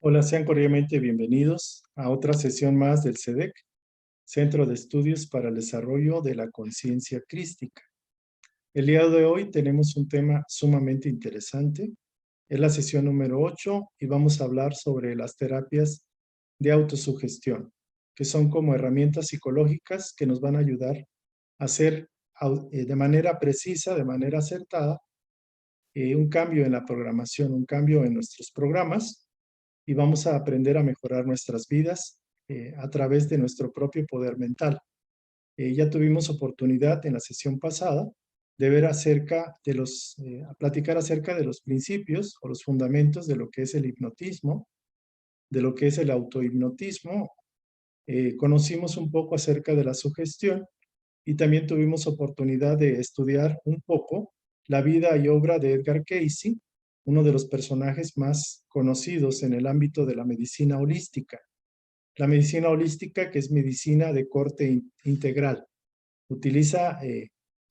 Hola, sean cordialmente bienvenidos a otra sesión más del CEDEC, Centro de Estudios para el Desarrollo de la Conciencia Crística. El día de hoy tenemos un tema sumamente interesante. Es la sesión número 8 y vamos a hablar sobre las terapias de autosugestión, que son como herramientas psicológicas que nos van a ayudar a hacer de manera precisa, de manera acertada, un cambio en la programación, un cambio en nuestros programas, y vamos a aprender a mejorar nuestras vidas a través de nuestro propio poder mental. Ya tuvimos oportunidad en la sesión pasada de ver platicar acerca de los principios o los fundamentos de lo que es el hipnotismo, de lo que es el autohipnotismo. Conocimos un poco acerca de la sugestión y también tuvimos oportunidad de estudiar un poco la vida y obra de Edgar Cayce, uno de los personajes más conocidos en el ámbito de la medicina holística. La medicina holística, que es medicina de corte integral,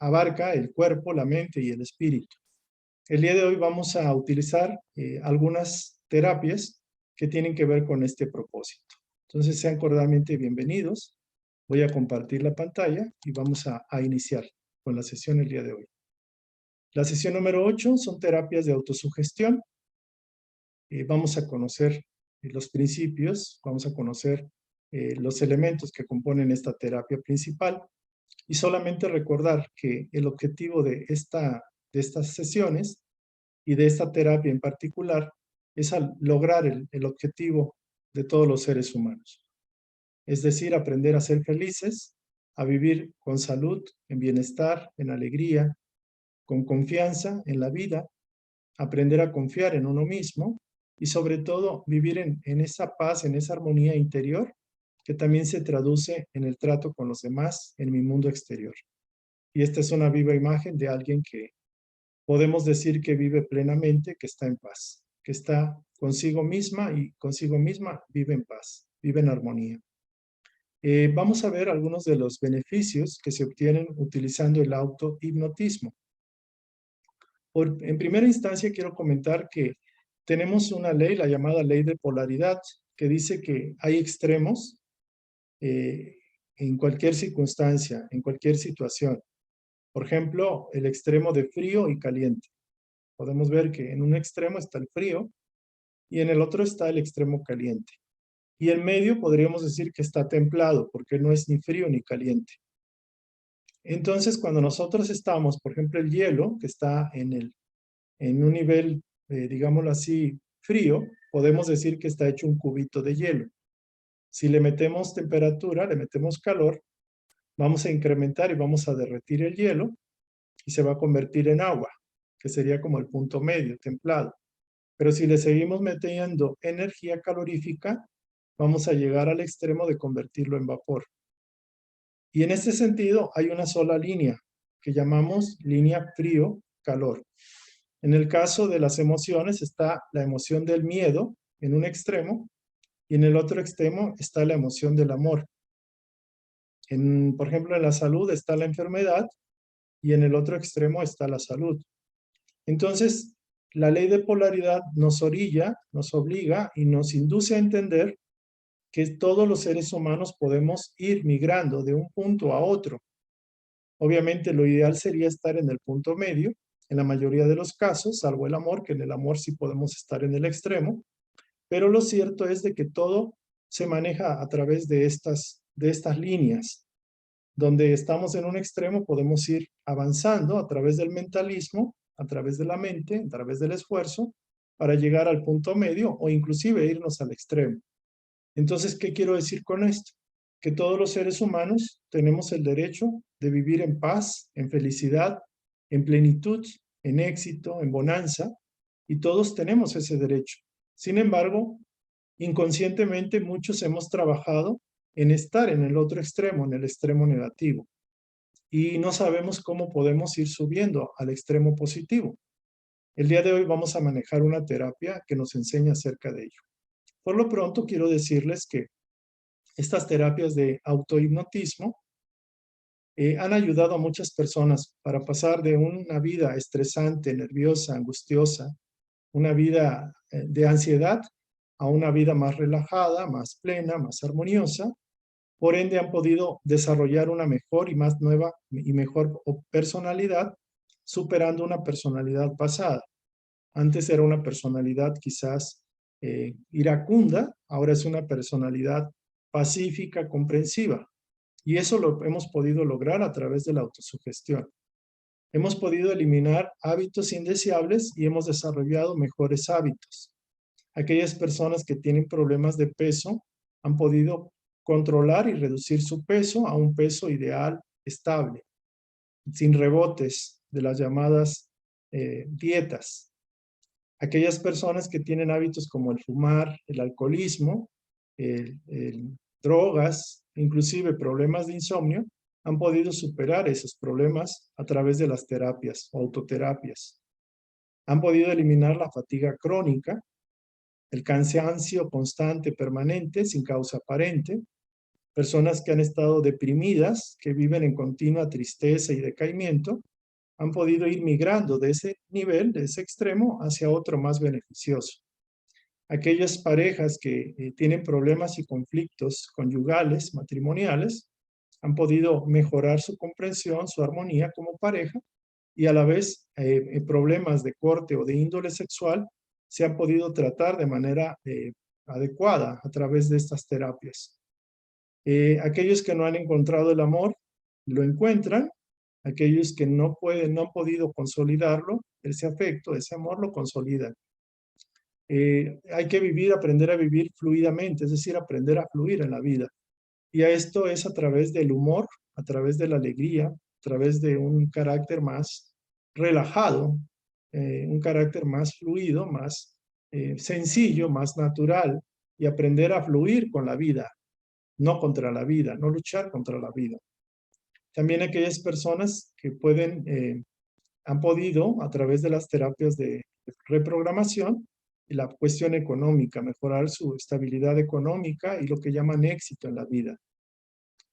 abarca el cuerpo, la mente y el espíritu. El día de hoy vamos a utilizar algunas terapias que tienen que ver con este propósito. Entonces, sean cordialmente bienvenidos. Voy a compartir la pantalla y vamos a iniciar con la sesión el día de hoy. La sesión número 8 son terapias de autosugestión. Vamos a conocer los principios, vamos a conocer los elementos que componen esta terapia principal y solamente recordar que el objetivo de estas sesiones y de esta terapia en particular es lograr el objetivo de todos los seres humanos. Es decir, aprender a ser felices, a vivir con salud, en bienestar, en alegría, con confianza en la vida, aprender a confiar en uno mismo y sobre todo vivir en esa paz, en esa armonía interior que también se traduce en el trato con los demás, en mi mundo exterior. Y esta es una viva imagen de alguien que podemos decir que vive plenamente, que está en paz, que está consigo misma y consigo misma vive en paz, vive en armonía. Vamos a ver algunos de los beneficios que se obtienen utilizando el autohipnotismo. En primera instancia quiero comentar que tenemos una ley, la llamada ley de polaridad, que dice que hay extremos en cualquier circunstancia, en cualquier situación. Por ejemplo, el extremo de frío y caliente. Podemos ver que en un extremo está el frío y en el otro está el extremo caliente. Y en medio podríamos decir que está templado, porque no es ni frío ni caliente. Entonces, cuando nosotros estamos, por ejemplo, el hielo, que está en un nivel, digámoslo así, frío, podemos decir que está hecho un cubito de hielo. Si le metemos temperatura, le metemos calor, vamos a incrementar y vamos a derretir el hielo y se va a convertir en agua, que sería como el punto medio, templado. Pero si le seguimos metiendo energía calorífica, vamos a llegar al extremo de convertirlo en vapor. Y en este sentido hay una sola línea que llamamos línea frío-calor. En el caso de las emociones está la emoción del miedo en un extremo y en el otro extremo está la emoción del amor. Por ejemplo, en la salud está la enfermedad y en el otro extremo está la salud. Entonces, la ley de polaridad nos obliga y nos induce a entender que todos los seres humanos podemos ir migrando de un punto a otro. Obviamente lo ideal sería estar en el punto medio, en la mayoría de los casos, salvo el amor, que en el amor sí podemos estar en el extremo, pero lo cierto es de que todo se maneja a través de estas líneas. Donde estamos en un extremo podemos ir avanzando a través del mentalismo, a través de la mente, a través del esfuerzo, para llegar al punto medio o inclusive irnos al extremo. Entonces, ¿qué quiero decir con esto? Que todos los seres humanos tenemos el derecho de vivir en paz, en felicidad, en plenitud, en éxito, en bonanza, y todos tenemos ese derecho. Sin embargo, inconscientemente muchos hemos trabajado en estar en el otro extremo, en el extremo negativo, y no sabemos cómo podemos ir subiendo al extremo positivo. El día de hoy vamos a manejar una terapia que nos enseña acerca de ello. Por lo pronto, quiero decirles que estas terapias de autohipnotismo han ayudado a muchas personas para pasar de una vida estresante, nerviosa, angustiosa, una vida de ansiedad, a una vida más relajada, más plena, más armoniosa. Por ende, han podido desarrollar una mejor y más nueva y mejor personalidad, superando una personalidad pasada. Antes era una personalidad quizás iracunda, ahora es una personalidad pacífica, comprensiva. Y eso lo hemos podido lograr a través de la autosugestión. Hemos podido eliminar hábitos indeseables y hemos desarrollado mejores hábitos. Aquellas personas que tienen problemas de peso han podido controlar y reducir su peso a un peso ideal, estable, sin rebotes de las llamadas dietas. Aquellas personas que tienen hábitos como el fumar, el alcoholismo, drogas, inclusive problemas de insomnio, han podido superar esos problemas a través de las terapias o autoterapias. Han podido eliminar la fatiga crónica, el cansancio constante permanente sin causa aparente, personas que han estado deprimidas, que viven en continua tristeza y decaimiento, han podido ir migrando de ese nivel, de ese extremo, hacia otro más beneficioso. Aquellas parejas que tienen problemas y conflictos conyugales, matrimoniales, han podido mejorar su comprensión, su armonía como pareja, y a la vez problemas de corte o de índole sexual se han podido tratar de manera adecuada a través de estas terapias. Aquellos que no han encontrado el amor, lo encuentran. Aquellos que no han podido consolidarlo, ese afecto, ese amor, lo consolidan. Hay que aprender a vivir fluidamente, es decir, aprender a fluir en la vida. Y a esto es a través del humor, a través de la alegría, a través de un carácter más relajado, un carácter más fluido, más sencillo, más natural, y aprender a fluir con la vida, no contra la vida, no luchar contra la vida. También aquellas personas que han podido, a través de las terapias de reprogramación, y la cuestión económica, mejorar su estabilidad económica y lo que llaman éxito en la vida.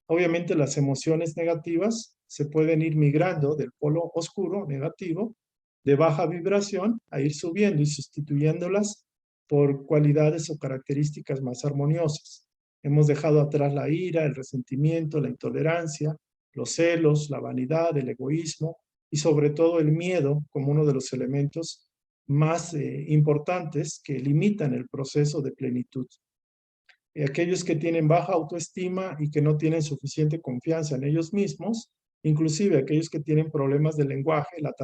Obviamente las emociones negativas se pueden ir migrando del polo oscuro, negativo, de baja vibración, a ir subiendo y sustituyéndolas por cualidades o características más armoniosas. Hemos dejado atrás la ira, el resentimiento, la intolerancia, los celos, la vanidad, el egoísmo y sobre todo el miedo como uno de los elementos más importantes que limitan el proceso de plenitud. Aquellos que tienen baja autoestima y que no tienen suficiente confianza en ellos mismos, inclusive aquellos que tienen problemas de lenguaje, la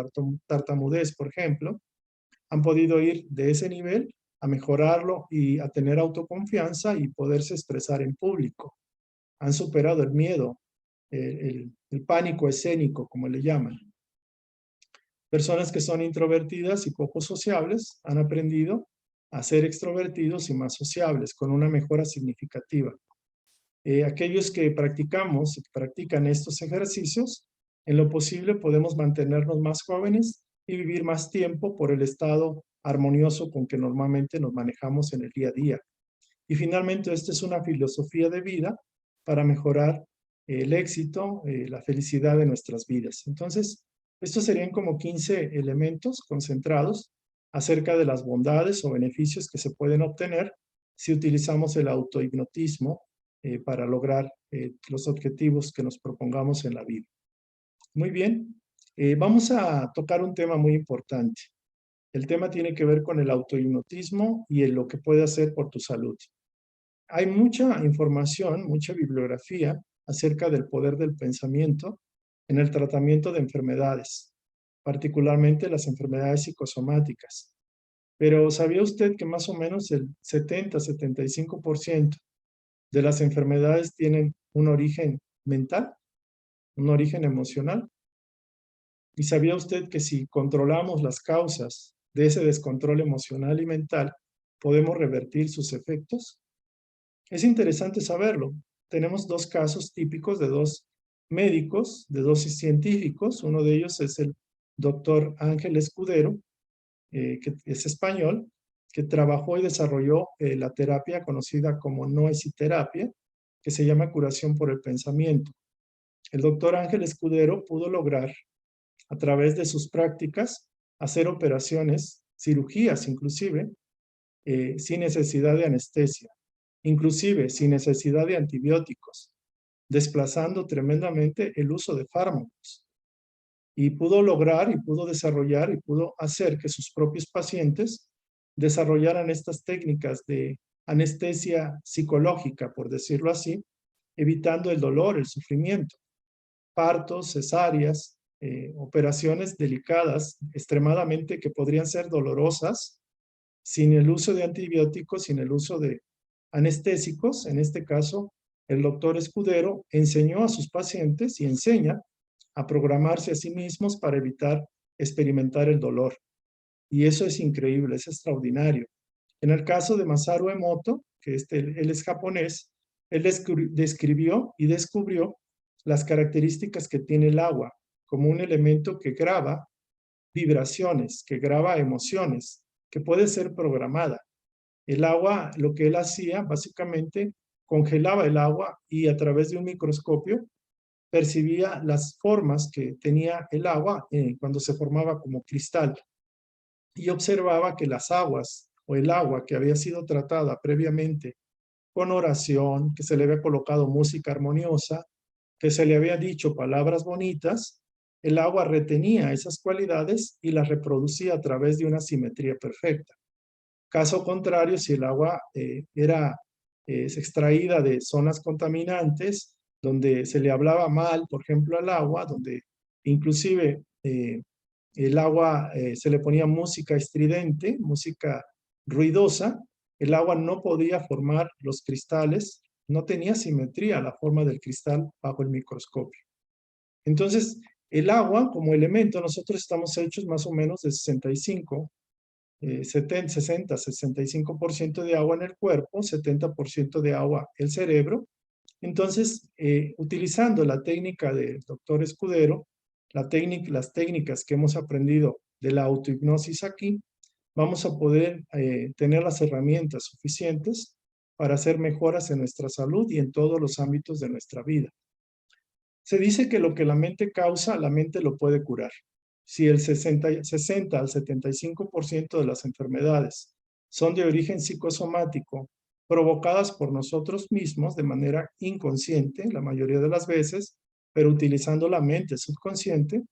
tartamudez, por ejemplo, han podido ir de ese nivel a mejorarlo y a tener autoconfianza y poderse expresar en público. Han superado el miedo, el pánico escénico, como le llaman. Personas que son introvertidas y poco sociables han aprendido a ser extrovertidos y más sociables, con una mejora significativa. Aquellos que practican estos ejercicios, en lo posible podemos mantenernos más jóvenes y vivir más tiempo por el estado armonioso con que normalmente nos manejamos en el día a día. Y finalmente, esta es una filosofía de vida para mejorar el éxito, la felicidad de nuestras vidas. Entonces, estos serían como 15 elementos concentrados acerca de las bondades o beneficios que se pueden obtener si utilizamos el autohipnotismo para lograr los objetivos que nos propongamos en la vida. Muy bien, vamos a tocar un tema muy importante. El tema tiene que ver con el autohipnotismo y lo que puede hacer por tu salud. Hay mucha información, mucha bibliografía acerca del poder del pensamiento en el tratamiento de enfermedades, particularmente las enfermedades psicosomáticas. Pero ¿sabía usted que más o menos el 70-75% de las enfermedades tienen un origen mental, un origen emocional? ¿Y sabía usted que si controlamos las causas de ese descontrol emocional y mental, podemos revertir sus efectos? Es interesante saberlo. Tenemos dos casos típicos de dos médicos, de dos científicos. Uno de ellos es el doctor Ángel Escudero, que es español, que trabajó y desarrolló la terapia conocida como noesiterapia, que se llama curación por el pensamiento. El doctor Ángel Escudero pudo lograr, a través de sus prácticas, hacer operaciones, cirugías inclusive, sin necesidad de anestesia, inclusive sin necesidad de antibióticos, desplazando tremendamente el uso de fármacos. Y pudo lograr y pudo desarrollar y pudo hacer que sus propios pacientes desarrollaran estas técnicas de anestesia psicológica, por decirlo así, evitando el dolor, el sufrimiento, partos, cesáreas, operaciones delicadas, extremadamente que podrían ser dolorosas, sin el uso de antibióticos, sin el uso de anestésicos. En este caso, el doctor Escudero enseñó a sus pacientes y enseña a programarse a sí mismos para evitar experimentar el dolor. Y eso es increíble, es extraordinario. En el caso de Masaru Emoto, que él es japonés, él describió y descubrió las características que tiene el agua como un elemento que graba vibraciones, que graba emociones, que puede ser programada. El agua, lo que él hacía, básicamente congelaba el agua y a través de un microscopio percibía las formas que tenía el agua cuando se formaba como cristal y observaba que las aguas o el agua que había sido tratada previamente con oración, que se le había colocado música armoniosa, que se le había dicho palabras bonitas, el agua retenía esas cualidades y las reproducía a través de una simetría perfecta. Caso contrario, si el agua era extraída de zonas contaminantes, donde se le hablaba mal, por ejemplo, al agua, donde inclusive el agua se le ponía música estridente, música ruidosa, el agua no podía formar los cristales, no tenía simetría la forma del cristal bajo el microscopio. Entonces, el agua como elemento, nosotros estamos hechos más o menos de 65, 70, 60, 65% de agua en el cuerpo, 70% de agua el cerebro. Entonces, utilizando la técnica del doctor Escudero, las técnicas que hemos aprendido de la autohipnosis aquí, vamos a poder tener las herramientas suficientes para hacer mejoras en nuestra salud y en todos los ámbitos de nuestra vida. Se dice que lo que la mente causa, la mente lo puede curar. Si el 60 al 75% de las enfermedades son de origen psicosomático, provocadas por nosotros mismos de manera inconsciente, la mayoría de las veces, pero utilizando la mente subconsciente,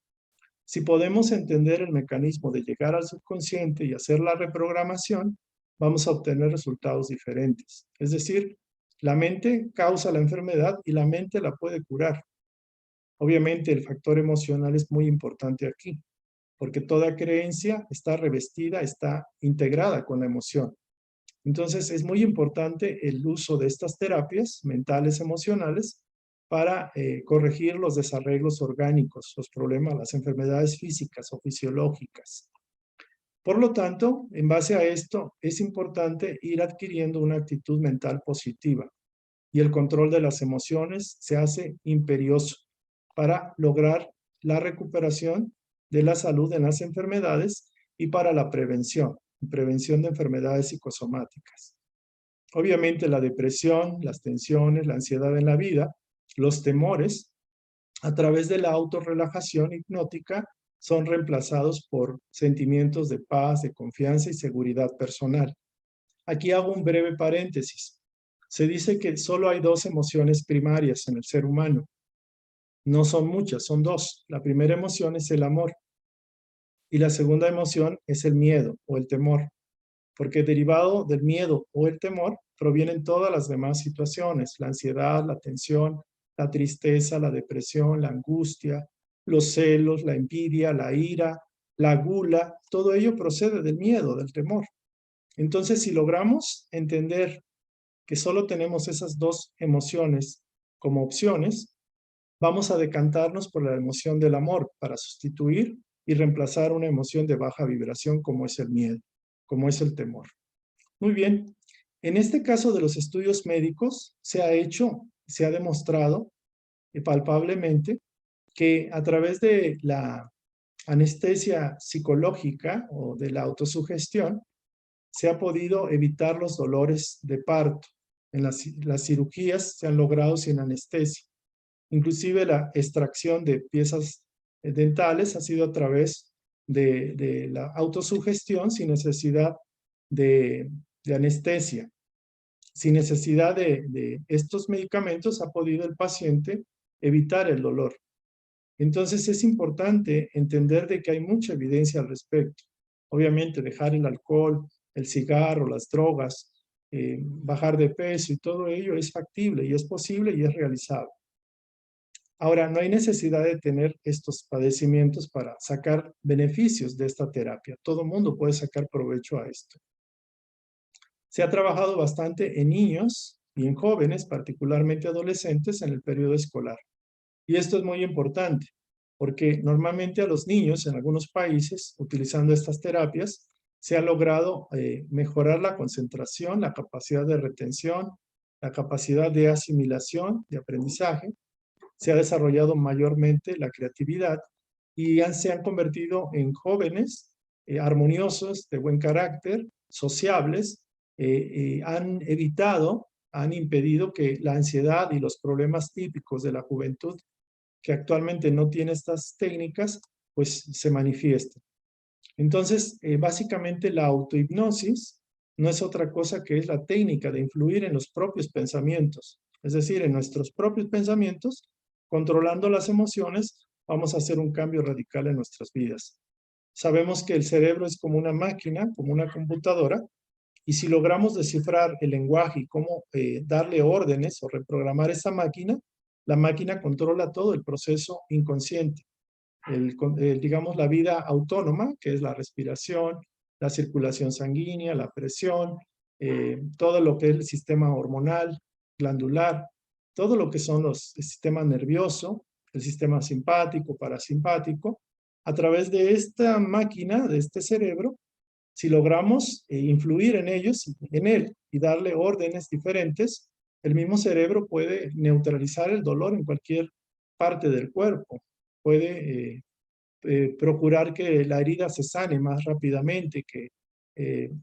si podemos entender el mecanismo de llegar al subconsciente y hacer la reprogramación, vamos a obtener resultados diferentes. Es decir, la mente causa la enfermedad y la mente la puede curar. Obviamente el factor emocional es muy importante aquí, porque toda creencia está revestida, está integrada con la emoción. Entonces es muy importante el uso de estas terapias mentales emocionales para corregir los desarreglos orgánicos, los problemas, las enfermedades físicas o fisiológicas. Por lo tanto, en base a esto, es importante ir adquiriendo una actitud mental positiva y el control de las emociones se hace imperioso para lograr la recuperación de la salud en las enfermedades y para la prevención de enfermedades psicosomáticas. Obviamente la depresión, las tensiones, la ansiedad en la vida, los temores, a través de la autorrelajación hipnótica, son reemplazados por sentimientos de paz, de confianza y seguridad personal. Aquí hago un breve paréntesis. Se dice que solo hay dos emociones primarias en el ser humano. No son muchas, son dos. La primera emoción es el amor y la segunda emoción es el miedo o el temor, porque derivado del miedo o el temor provienen todas las demás situaciones, la ansiedad, la tensión, la tristeza, la depresión, la angustia, los celos, la envidia, la ira, la gula, todo ello procede del miedo, del temor. Entonces, si logramos entender que solo tenemos esas dos emociones como opciones, vamos a decantarnos por la emoción del amor para sustituir y reemplazar una emoción de baja vibración como es el miedo, como es el temor. Muy bien, en este caso de los estudios médicos se ha demostrado palpablemente que a través de la anestesia psicológica o de la autosugestión se ha podido evitar los dolores de parto. En las cirugías se han logrado sin anestesia. Inclusive la extracción de piezas dentales ha sido a través de la autosugestión sin necesidad de de anestesia. Sin necesidad de estos medicamentos ha podido el paciente evitar el dolor. Entonces es importante entender de que hay mucha evidencia al respecto. Obviamente dejar el alcohol, el cigarro, las drogas, bajar de peso y todo ello es factible y es posible y es realizable. Ahora, no hay necesidad de tener estos padecimientos para sacar beneficios de esta terapia. Todo mundo puede sacar provecho a esto. Se ha trabajado bastante en niños y en jóvenes, particularmente adolescentes, en el periodo escolar. Y esto es muy importante, porque normalmente a los niños en algunos países, utilizando estas terapias, se ha logrado mejorar la concentración, la capacidad de retención, la capacidad de asimilación, de aprendizaje. Se ha desarrollado mayormente la creatividad y se han convertido en jóvenes armoniosos, de buen carácter, sociables, han evitado, han impedido que la ansiedad y los problemas típicos de la juventud, que actualmente no tiene estas técnicas, pues se manifiesten. Entonces, básicamente la autohipnosis no es otra cosa que es la técnica de influir en los propios pensamientos. Es decir, en nuestros propios pensamientos, controlando las emociones, vamos a hacer un cambio radical en nuestras vidas. Sabemos que el cerebro es como una máquina, como una computadora, y si logramos descifrar el lenguaje y cómo darle órdenes o reprogramar esa máquina, la máquina controla todo el proceso inconsciente. Digamos, la vida autónoma, que es la respiración, la circulación sanguínea, la presión, todo lo que es el sistema hormonal, glandular, todo lo que son el sistema nervioso, el sistema simpático, parasimpático. A través de esta máquina, de este cerebro, si logramos influir en ellos, en él, y darle órdenes diferentes, el mismo cerebro puede neutralizar el dolor en cualquier parte del cuerpo. Puede procurar que la herida se sane más rápidamente, que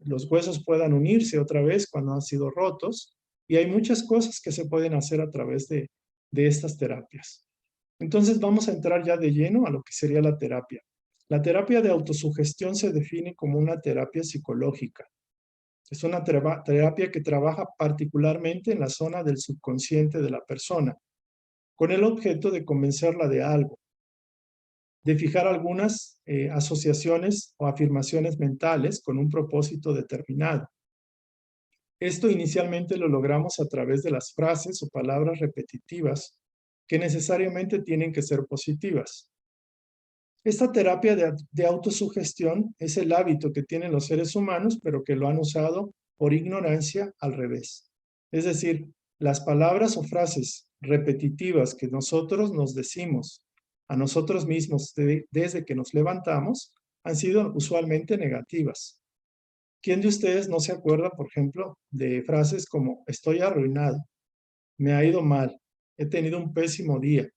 los huesos puedan unirse otra vez cuando han sido rotos. Y hay muchas cosas que se pueden hacer a través de estas terapias. Entonces vamos a entrar ya de lleno a lo que sería la terapia. La terapia de autosugestión se define como una terapia psicológica. Es una terapia que trabaja particularmente en la zona del subconsciente de la persona, con el objeto de convencerla de algo, de fijar algunas asociaciones o afirmaciones mentales con un propósito determinado. Esto inicialmente lo logramos a través de las frases o palabras repetitivas que necesariamente tienen que ser positivas. Esta terapia de autosugestión es el hábito que tienen los seres humanos, pero que lo han usado por ignorancia al revés. Es decir, las palabras o frases repetitivas que nosotros nos decimos a nosotros mismos desde que nos levantamos han sido usualmente negativas. ¿Quién de ustedes no se acuerda, por ejemplo, de frases como estoy arruinado, me ha ido mal, he tenido un pésimo día,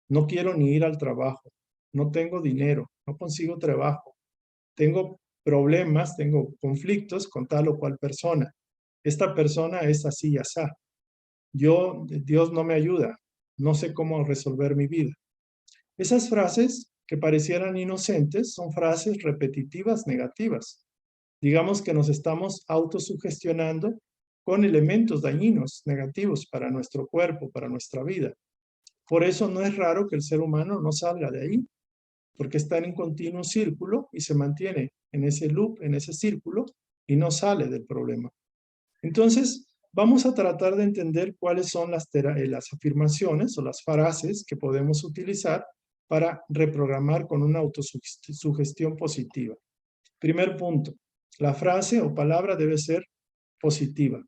no quiero ni ir al trabajo, no tengo dinero, no consigo trabajo, tengo problemas, tengo conflictos con tal o cual persona, esta persona es así y asá, Dios no me ayuda, no sé cómo resolver mi vida? Esas frases que parecieran inocentes son frases repetitivas negativas. Digamos que nos estamos autosugestionando con elementos dañinos, negativos para nuestro cuerpo, para nuestra vida. Por eso no es raro que el ser humano no salga de ahí, porque está en un continuo círculo y se mantiene en ese loop, en ese círculo, y no sale del problema. Entonces, vamos a tratar de entender cuáles son las afirmaciones o las frases que podemos utilizar para reprogramar con una autosugestión positiva. Primer punto, la frase o palabra debe ser positiva.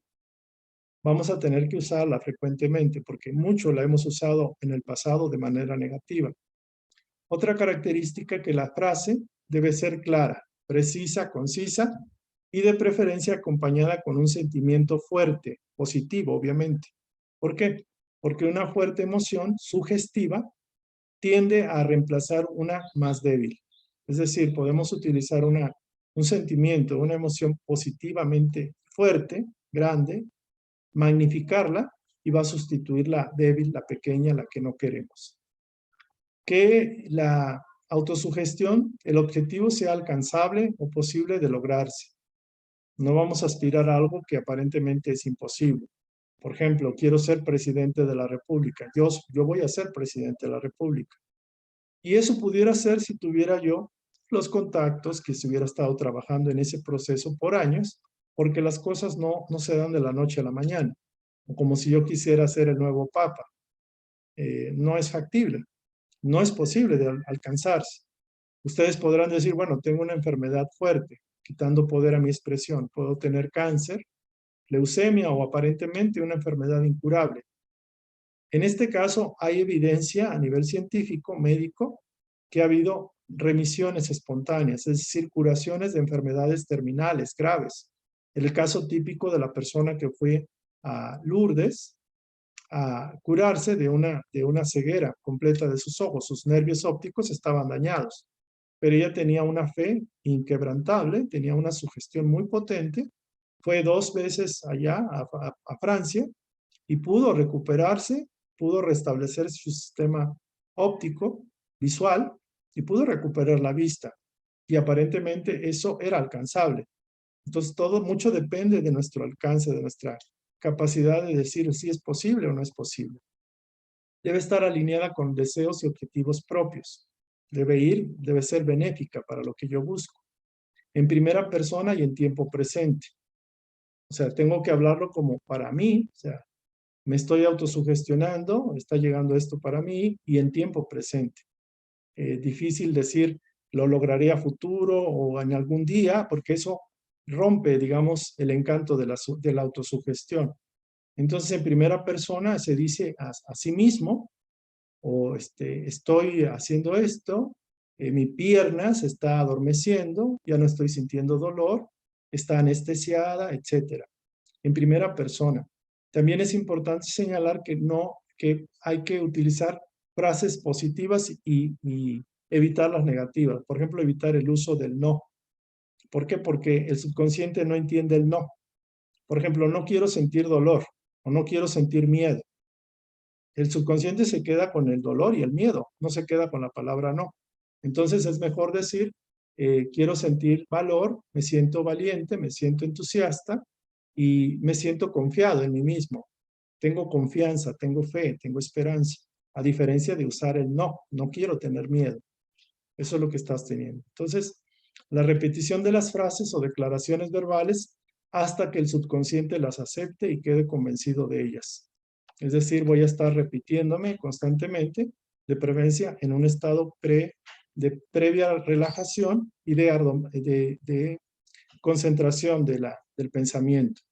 Vamos a tener que usarla frecuentemente porque mucho la hemos usado en el pasado de manera negativa. Otra característica que la frase debe ser clara, precisa, concisa y de preferencia acompañada con un sentimiento fuerte, positivo, obviamente. ¿Por qué? Porque una fuerte emoción sugestiva tiende a reemplazar una más débil. Es decir, podemos utilizar un sentimiento, una emoción positivamente fuerte, grande, magnificarla y va a sustituir la débil, la pequeña, la que no queremos. Que la autosugestión, el objetivo sea alcanzable o posible de lograrse. No vamos a aspirar a algo que aparentemente es imposible. Por ejemplo, quiero ser presidente de la República. Yo voy a ser presidente de la República. Y eso pudiera ser si tuviera yo los contactos, que si hubiera estado trabajando en ese proceso por años, porque las cosas no se dan de la noche a la mañana. Como si yo quisiera ser el nuevo papa. No es factible, no es posible de alcanzarse. Ustedes podrán decir, bueno, tengo una enfermedad fuerte, quitando poder a mi expresión. Puedo tener cáncer, leucemia o aparentemente una enfermedad incurable. En este caso, hay evidencia a nivel científico, médico, que ha habido remisiones espontáneas, es decir, curaciones de enfermedades terminales graves. El caso típico de la persona que fue a Lourdes a curarse de una ceguera completa de sus ojos. Sus nervios ópticos estaban dañados, pero ella tenía una fe inquebrantable, tenía una sugestión muy potente. Fue 2 veces allá a Francia y pudo recuperarse, pudo restablecer su sistema óptico, visual, y pudo recuperar la vista. Y aparentemente eso era alcanzable. Entonces mucho depende de nuestro alcance, de nuestra capacidad de decir si es posible o no es posible. Debe estar alineada con deseos y objetivos propios. Debe ser benéfica para lo que yo busco. En primera persona y en tiempo presente. O sea, tengo que hablarlo como para mí, o sea, me estoy autosugestionando, está llegando esto para mí y en tiempo presente. Difícil decir lo lograré a futuro o en algún día, porque eso rompe, digamos, el encanto de la autosugestión. Entonces, en primera persona se dice a sí mismo, o estoy haciendo esto, mi pierna se está adormeciendo, ya no estoy sintiendo dolor, está anestesiada, etc. En primera persona. También es importante señalar que hay que utilizar frases positivas y evitar las negativas. Por ejemplo, evitar el uso del no. ¿Por qué? Porque el subconsciente no entiende el no. Por ejemplo, no quiero sentir dolor o no quiero sentir miedo. El subconsciente se queda con el dolor y el miedo, no se queda con la palabra no. Entonces es mejor decir, quiero sentir valor, me siento valiente, me siento entusiasta y me siento confiado en mí mismo. Tengo confianza, tengo fe, tengo esperanza, a diferencia de usar el no, no quiero tener miedo. Eso es lo que estás teniendo. Entonces, la repetición de las frases o declaraciones verbales hasta que el subconsciente las acepte y quede convencido de ellas. Es decir, voy a estar repitiéndome constantemente, de preferencia en un estado de previa relajación y de concentración del pensamiento.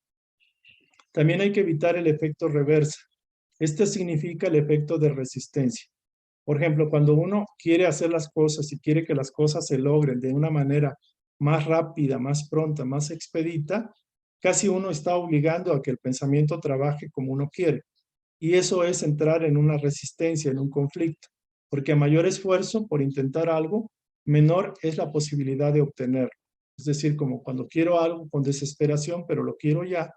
También hay que evitar el efecto reversa. Este significa el efecto de resistencia. Por ejemplo, cuando uno quiere hacer las cosas y quiere que las cosas se logren de una manera más rápida, más pronta, más expedita, casi uno está obligando a que el pensamiento trabaje como uno quiere. Y eso es entrar en una resistencia, en un conflicto, porque a mayor esfuerzo por intentar algo, menor es la posibilidad de obtenerlo. Es decir, como cuando quiero algo con desesperación, pero lo quiero ya,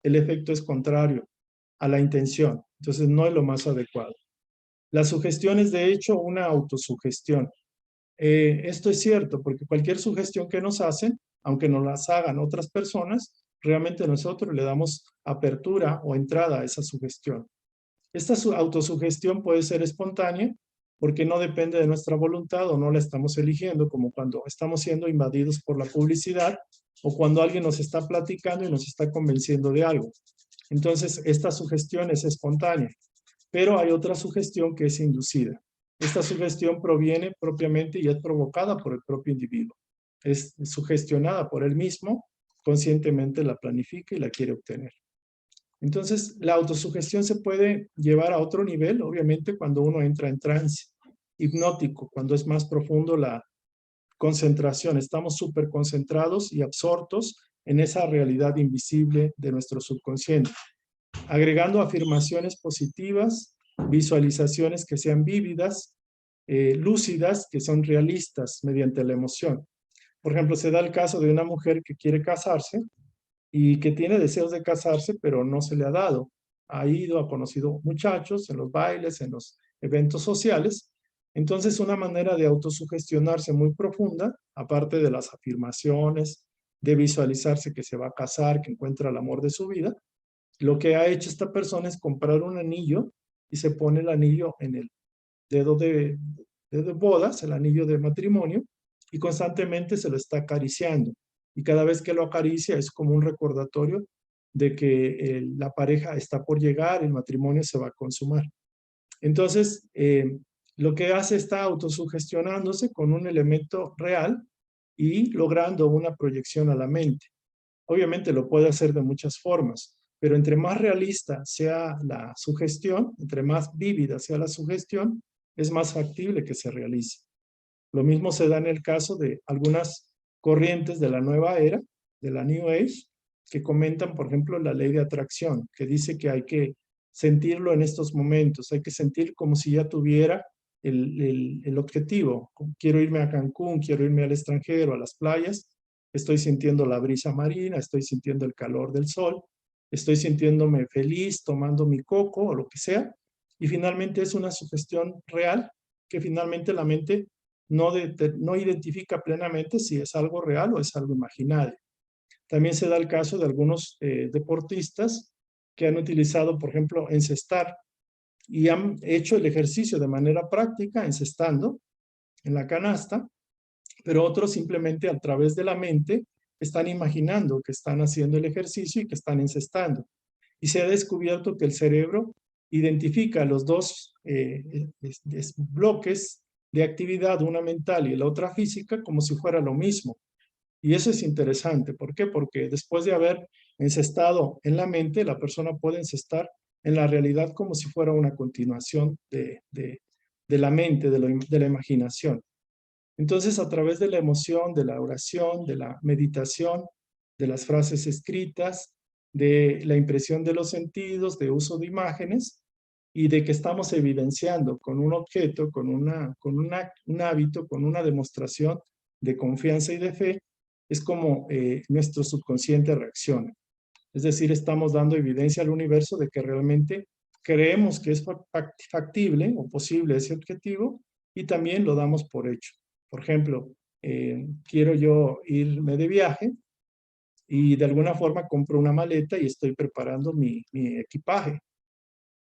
el efecto es contrario a la intención. Entonces no es lo más adecuado. La sugestión es de hecho una autosugestión. Esto es cierto porque cualquier sugestión que nos hacen, aunque nos las hagan otras personas, realmente nosotros le damos apertura o entrada a esa sugestión. Esta autosugestión puede ser espontánea porque no depende de nuestra voluntad o no la estamos eligiendo, como cuando estamos siendo invadidos por la publicidad o cuando alguien nos está platicando y nos está convenciendo de algo. Entonces, esta sugestión es espontánea, pero hay otra sugestión que es inducida. Esta sugestión proviene propiamente y es provocada por el propio individuo. Es sugestionada por él mismo, conscientemente la planifica y la quiere obtener. Entonces, la autosugestión se puede llevar a otro nivel, obviamente, cuando uno entra en trance hipnótico, cuando es más profundo la concentración. Estamos súper concentrados y absortos en esa realidad invisible de nuestro subconsciente. Agregando afirmaciones positivas, visualizaciones que sean vívidas, lúcidas, que son realistas mediante la emoción. Por ejemplo, se da el caso de una mujer que quiere casarse y que tiene deseos de casarse, pero no se le ha dado. Ha ido, ha conocido muchachos en los bailes, en los eventos sociales. Entonces, una manera de autosugestionarse muy profunda, aparte de las afirmaciones, de visualizarse que se va a casar, que encuentra el amor de su vida, lo que ha hecho esta persona es comprar un anillo y se pone el anillo en el dedo de bodas, el anillo de matrimonio, y constantemente se lo está acariciando. Y cada vez que lo acaricia es como un recordatorio de que la pareja está por llegar, el matrimonio se va a consumar. Entonces, lo que hace está autosugestionándose con un elemento real y logrando una proyección a la mente. Obviamente lo puede hacer de muchas formas, pero entre más realista sea la sugestión, entre más vívida sea la sugestión, es más factible que se realice. Lo mismo se da en el caso de algunas corrientes de la nueva era, de la New Age, que comentan, por ejemplo, la ley de atracción, que dice que hay que sentirlo en estos momentos, hay que sentir como si ya tuviera el objetivo. Quiero irme a Cancún, quiero irme al extranjero, a las playas, estoy sintiendo la brisa marina, estoy sintiendo el calor del sol, estoy sintiéndome feliz tomando mi coco o lo que sea, y finalmente es una sugestión real que finalmente la mente no identifica plenamente si es algo real o es algo imaginario. También se da el caso de algunos deportistas que han utilizado, por ejemplo, encestar y han hecho el ejercicio de manera práctica, encestando en la canasta, pero otros simplemente a través de la mente están imaginando que están haciendo el ejercicio y que están encestando. Y se ha descubierto que el cerebro identifica los dos bloques de actividad, una mental y la otra física, como si fuera lo mismo. Y eso es interesante. ¿Por qué? Porque después de haber encestado en la mente, la persona puede encestar en la realidad como si fuera una continuación de la mente, de la imaginación. Entonces, a través de la emoción, de la oración, de la meditación, de las frases escritas, de la impresión de los sentidos, de uso de imágenes, y de que estamos evidenciando con un objeto, con un hábito, con una demostración de confianza y de fe, es como nuestro subconsciente reacciona. Es decir, estamos dando evidencia al universo de que realmente creemos que es factible o posible ese objetivo y también lo damos por hecho. Por ejemplo, quiero yo irme de viaje y de alguna forma compro una maleta y estoy preparando mi equipaje.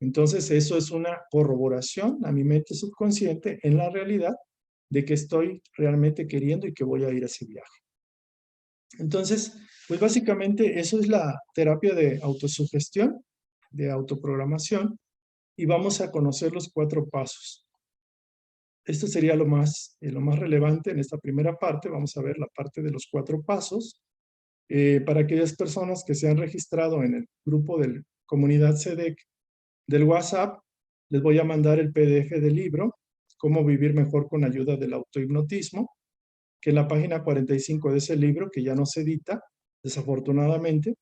Entonces, eso es una corroboración a mi mente subconsciente en la realidad de que estoy realmente queriendo y que voy a ir a ese viaje. Entonces, pues básicamente eso es la terapia de autosugestión, de autoprogramación, y vamos a conocer los 4 pasos. Esto sería lo más relevante en esta primera parte. Vamos a ver la parte de los 4 pasos. Para aquellas personas que se han registrado en el grupo de comunidad CEDEC del WhatsApp, les voy a mandar el PDF del libro, Cómo vivir mejor con ayuda del autohipnotismo, que en la página 45 de ese libro, que ya no se edita, desafortunadamente,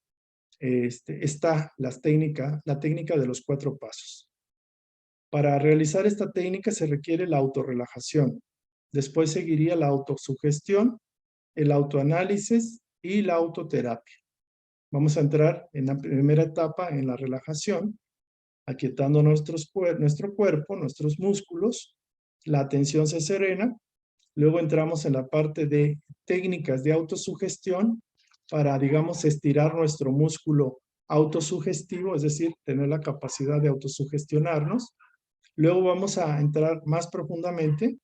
está la técnica de los 4 pasos. Para realizar esta técnica se requiere la autorrelajación. Después seguiría la autosugestión, el autoanálisis y la autoterapia. Vamos a entrar en la primera etapa en la relajación, aquietando nuestro cuerpo, nuestros músculos, la atención se serena. Luego entramos en la parte de técnicas de autosugestión para, digamos, estirar nuestro músculo autosugestivo, es decir, tener la capacidad de autosugestionarnos. Luego vamos a entrar más profundamente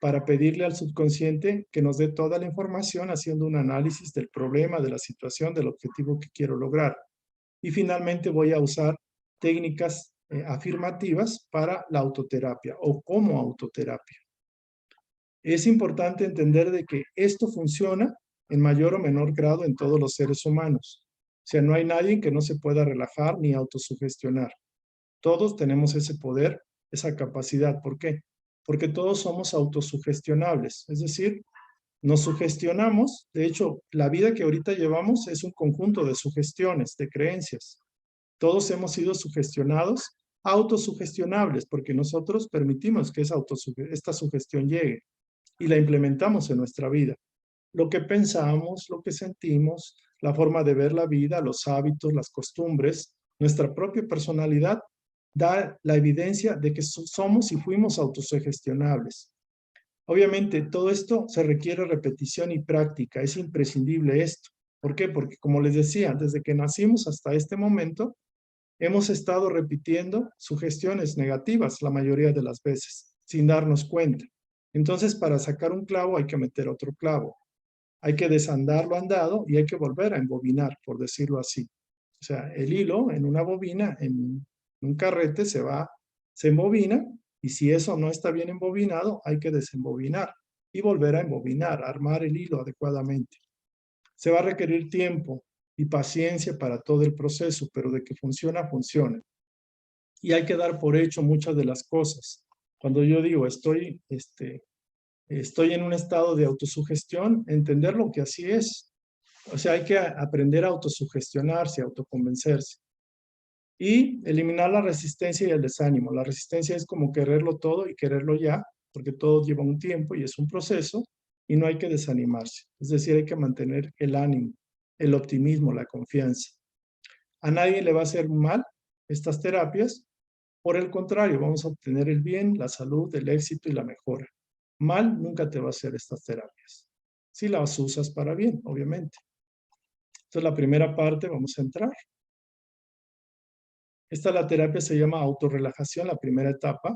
para pedirle al subconsciente que nos dé toda la información haciendo un análisis del problema, de la situación, del objetivo que quiero lograr. Y finalmente voy a usar técnicas afirmativas para la autoterapia o como autoterapia. Es importante entender de que esto funciona en mayor o menor grado en todos los seres humanos. O sea, no hay nadie que no se pueda relajar ni autosugestionar. Todos tenemos ese poder, esa capacidad. ¿Por qué? Porque todos somos autosugestionables. Es decir, nos sugestionamos. De hecho, la vida que ahorita llevamos es un conjunto de sugestiones, de creencias. Todos hemos sido sugestionados, autosugestionables, porque nosotros permitimos que esta sugestión llegue y la implementamos en nuestra vida. Lo que pensamos, lo que sentimos, la forma de ver la vida, los hábitos, las costumbres, nuestra propia personalidad, da la evidencia de que somos y fuimos autosugestionables. Obviamente, todo esto se requiere repetición y práctica, es imprescindible esto. ¿Por qué? Porque como les decía, desde que nacimos hasta este momento, hemos estado repitiendo sugestiones negativas la mayoría de las veces, sin darnos cuenta. Entonces, para sacar un clavo hay que meter otro clavo. Hay que desandar lo andado y hay que volver a embobinar, por decirlo así. O sea, el hilo en una bobina, en un carrete, se embobina, y si eso no está bien embobinado, hay que desembobinar y volver a embobinar, armar el hilo adecuadamente. Se va a requerir tiempo y paciencia para todo el proceso, pero de que funciona, funciona. Y hay que dar por hecho muchas de las cosas. Cuando yo digo estoy en un estado de autosugestión, entender lo que así es. O sea, hay que aprender a autosugestionarse, a autoconvencerse. Y eliminar la resistencia y el desánimo. La resistencia es como quererlo todo y quererlo ya, porque todo lleva un tiempo y es un proceso, y no hay que desanimarse. Es decir, hay que mantener el ánimo, el optimismo, la confianza. A nadie le va a hacer mal estas terapias. Por el contrario, vamos a obtener el bien, la salud, el éxito y la mejora. Mal nunca te va a hacer estas terapias. Si las usas para bien, obviamente. Entonces, la primera parte, vamos a entrar. La terapia se llama autorrelajación, la primera etapa,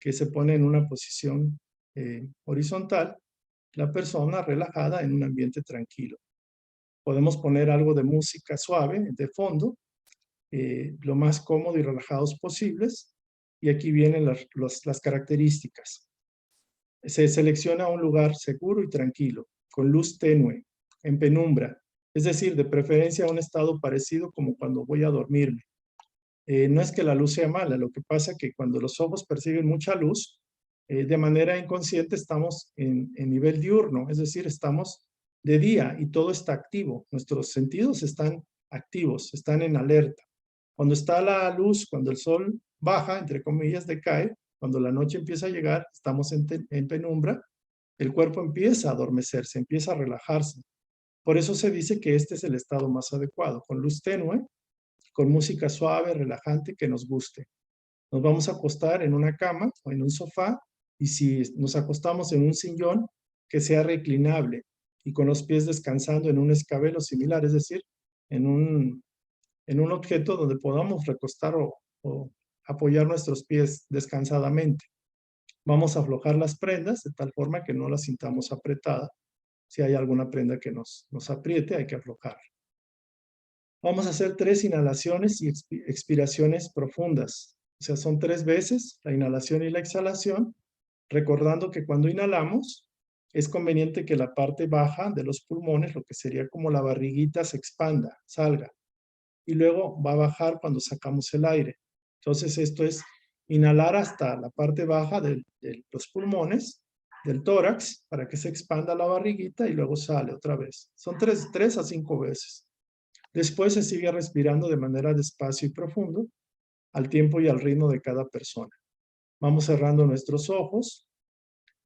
que se pone en una posición horizontal, la persona relajada en un ambiente tranquilo. Podemos poner algo de música suave de fondo, lo más cómodo y relajados posibles, y aquí vienen las características. Se selecciona un lugar seguro y tranquilo, con luz tenue, en penumbra, es decir, de preferencia un estado parecido como cuando voy a dormirme. No es que la luz sea mala, lo que pasa es que cuando los ojos perciben mucha luz, de manera inconsciente estamos en nivel diurno, es decir, estamos de día y todo está activo. Nuestros sentidos están activos, están en alerta. Cuando está la luz, cuando el sol baja, entre comillas, decae, cuando la noche empieza a llegar, estamos en penumbra, el cuerpo empieza a adormecerse, empieza a relajarse. Por eso se dice que este es el estado más adecuado, con luz tenue, con música suave, relajante, que nos guste. Nos vamos a acostar en una cama o en un sofá, y si nos acostamos en un sillón, que sea reclinable y con los pies descansando en un escabel o similar, es decir, en un objeto donde podamos recostar o apoyar nuestros pies descansadamente. Vamos a aflojar las prendas de tal forma que no las sintamos apretadas. Si hay alguna prenda que nos apriete, hay que aflojar. Vamos a hacer 3 inhalaciones y expiraciones profundas. O sea, son 3 veces la inhalación y la exhalación, recordando que cuando inhalamos, es conveniente que la parte baja de los pulmones, lo que sería como la barriguita, se expanda, salga. Y luego va a bajar cuando sacamos el aire. Entonces, esto es inhalar hasta la parte baja de los pulmones, del tórax, para que se expanda la barriguita y luego sale otra vez. Son 3 a 5 veces. Después se sigue respirando de manera despacio y profundo, al tiempo y al ritmo de cada persona. Vamos cerrando nuestros ojos,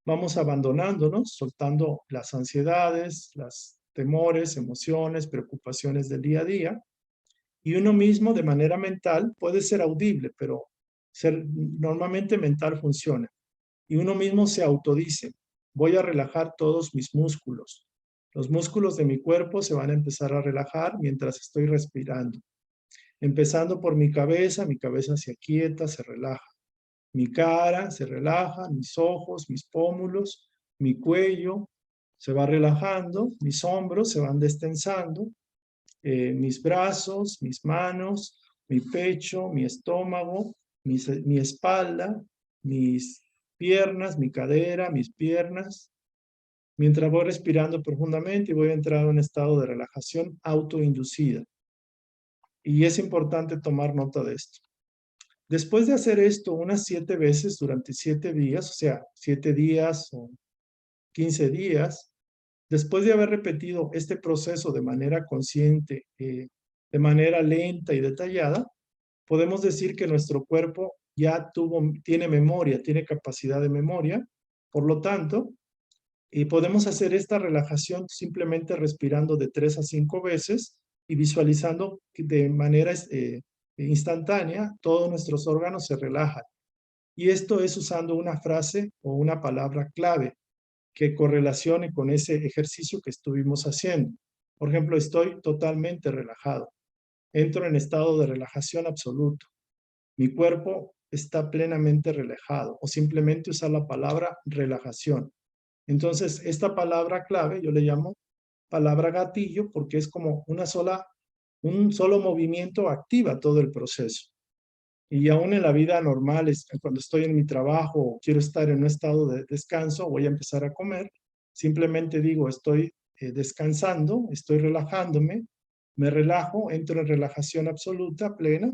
vamos abandonándonos, soltando las ansiedades, los temores, emociones, preocupaciones del día a día, y uno mismo de manera mental puede ser audible, pero normalmente mental funciona. Y uno mismo se autodice, voy a relajar todos mis músculos. Los músculos de mi cuerpo se van a empezar a relajar mientras estoy respirando. Empezando por mi cabeza se aquieta, se relaja. Mi cara se relaja, mis ojos, mis pómulos, mi cuello se va relajando, mis hombros se van destensando, mis brazos, mis manos, mi pecho, mi estómago, mi espalda, mis piernas, mi cadera, mis piernas. Mientras voy respirando profundamente y voy a entrar a un estado de relajación autoinducida. Y es importante tomar nota de esto. Después de hacer esto unas 7 veces durante 7 días, o sea, 7 días o 15 días, después de haber repetido este proceso de manera consciente, de manera lenta y detallada, podemos decir que nuestro cuerpo ya tiene memoria, tiene capacidad de memoria. Por lo tanto, podemos hacer esta relajación simplemente respirando de 3 a 5 veces y visualizando que de manera instantánea todos nuestros órganos se relajan. Y esto es usando una frase o una palabra clave que correlacione con ese ejercicio que estuvimos haciendo. Por ejemplo, estoy totalmente relajado. Entro en estado de relajación absoluto. Mi cuerpo está plenamente relajado. O simplemente usar la palabra relajación. Entonces, esta palabra clave yo le llamo palabra gatillo porque es como un solo movimiento activa todo el proceso. Y aún en la vida normal, cuando estoy en mi trabajo o quiero estar en un estado de descanso, voy a empezar a comer, simplemente digo, estoy descansando, estoy relajándome, me relajo, entro en relajación absoluta, plena,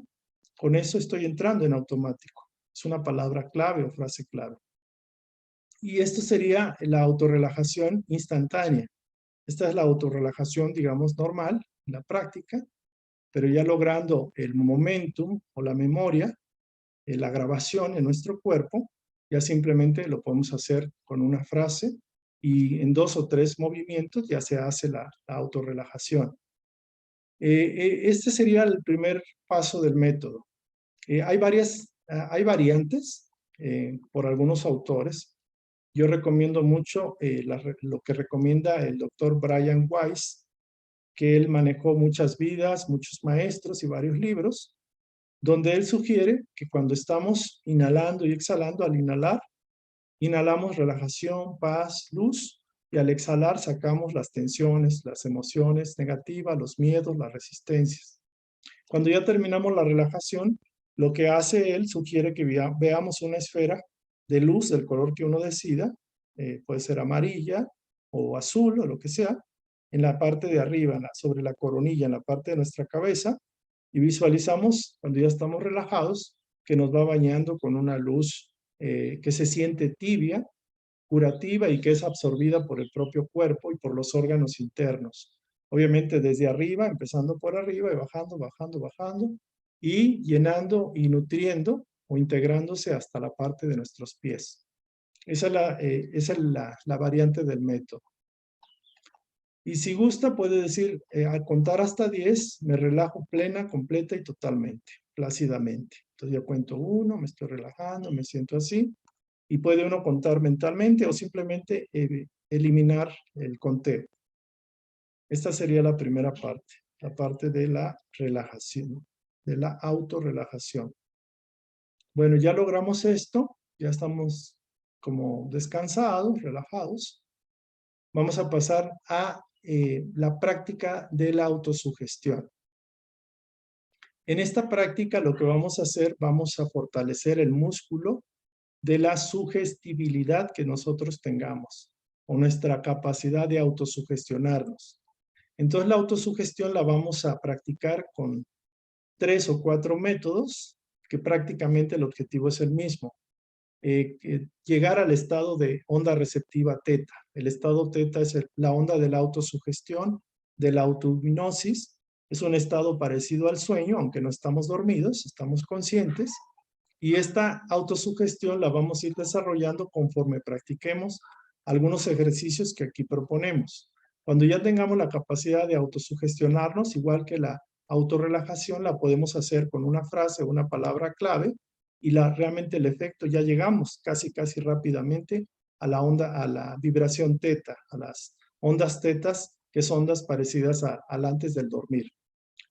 con eso estoy entrando en automático. Es una palabra clave o frase clave. Y esto sería la autorrelajación instantánea. Esta es la autorrelajación, digamos, normal, en la práctica, pero ya logrando el momentum o la memoria, la grabación en nuestro cuerpo, ya simplemente lo podemos hacer con una frase y en 2 o 3 movimientos ya se hace la autorrelajación. Este sería el primer paso del método. Hay variantes por algunos autores. Yo recomiendo mucho lo que recomienda el doctor Brian Weiss, que él manejó muchas vidas, muchos maestros y varios libros, donde él sugiere que cuando estamos inhalando y exhalando, al inhalar, inhalamos relajación, paz, luz, y al exhalar sacamos las tensiones, las emociones negativas, los miedos, las resistencias. Cuando ya terminamos la relajación, lo que hace él sugiere que veamos una esfera de luz del color que uno decida, puede ser amarilla o azul o lo que sea, en la parte de arriba, sobre la coronilla, en la parte de nuestra cabeza, y visualizamos, cuando ya estamos relajados, que nos va bañando con una luz que se siente tibia, curativa y que es absorbida por el propio cuerpo y por los órganos internos. Obviamente desde arriba, empezando por arriba y bajando, bajando, bajando, y llenando y nutriendo o integrándose hasta la parte de nuestros pies. Esa es la variante del método. Y si gusta, puede decir, al contar hasta 10, me relajo plena, completa y totalmente, plácidamente. Entonces yo cuento 1, me estoy relajando, me siento así. Y puede uno contar mentalmente o simplemente eliminar el conteo. Esta sería la primera parte, la parte de la relajación, de la autorrelajación. Bueno, ya logramos esto, ya estamos como descansados, relajados. Vamos a pasar a la práctica de la autosugestión. En esta práctica lo que vamos a hacer, vamos a fortalecer el músculo de la sugestibilidad que nosotros tengamos o nuestra capacidad de autosugestionarnos. Entonces la autosugestión la vamos a practicar con 3 o 4 métodos que prácticamente el objetivo es el mismo. Llegar al estado de onda receptiva teta. El estado teta es la onda de la autosugestión, de la autohipnosis. Es un estado parecido al sueño, aunque no estamos dormidos, estamos conscientes. Y esta autosugestión la vamos a ir desarrollando conforme practiquemos algunos ejercicios que aquí proponemos. Cuando ya tengamos la capacidad de autosugestionarnos, igual que la autorrelajación, la podemos hacer con una frase o una palabra clave y realmente el efecto ya llegamos casi rápidamente a la vibración teta, a las ondas tetas, que son ondas parecidas al antes del dormir.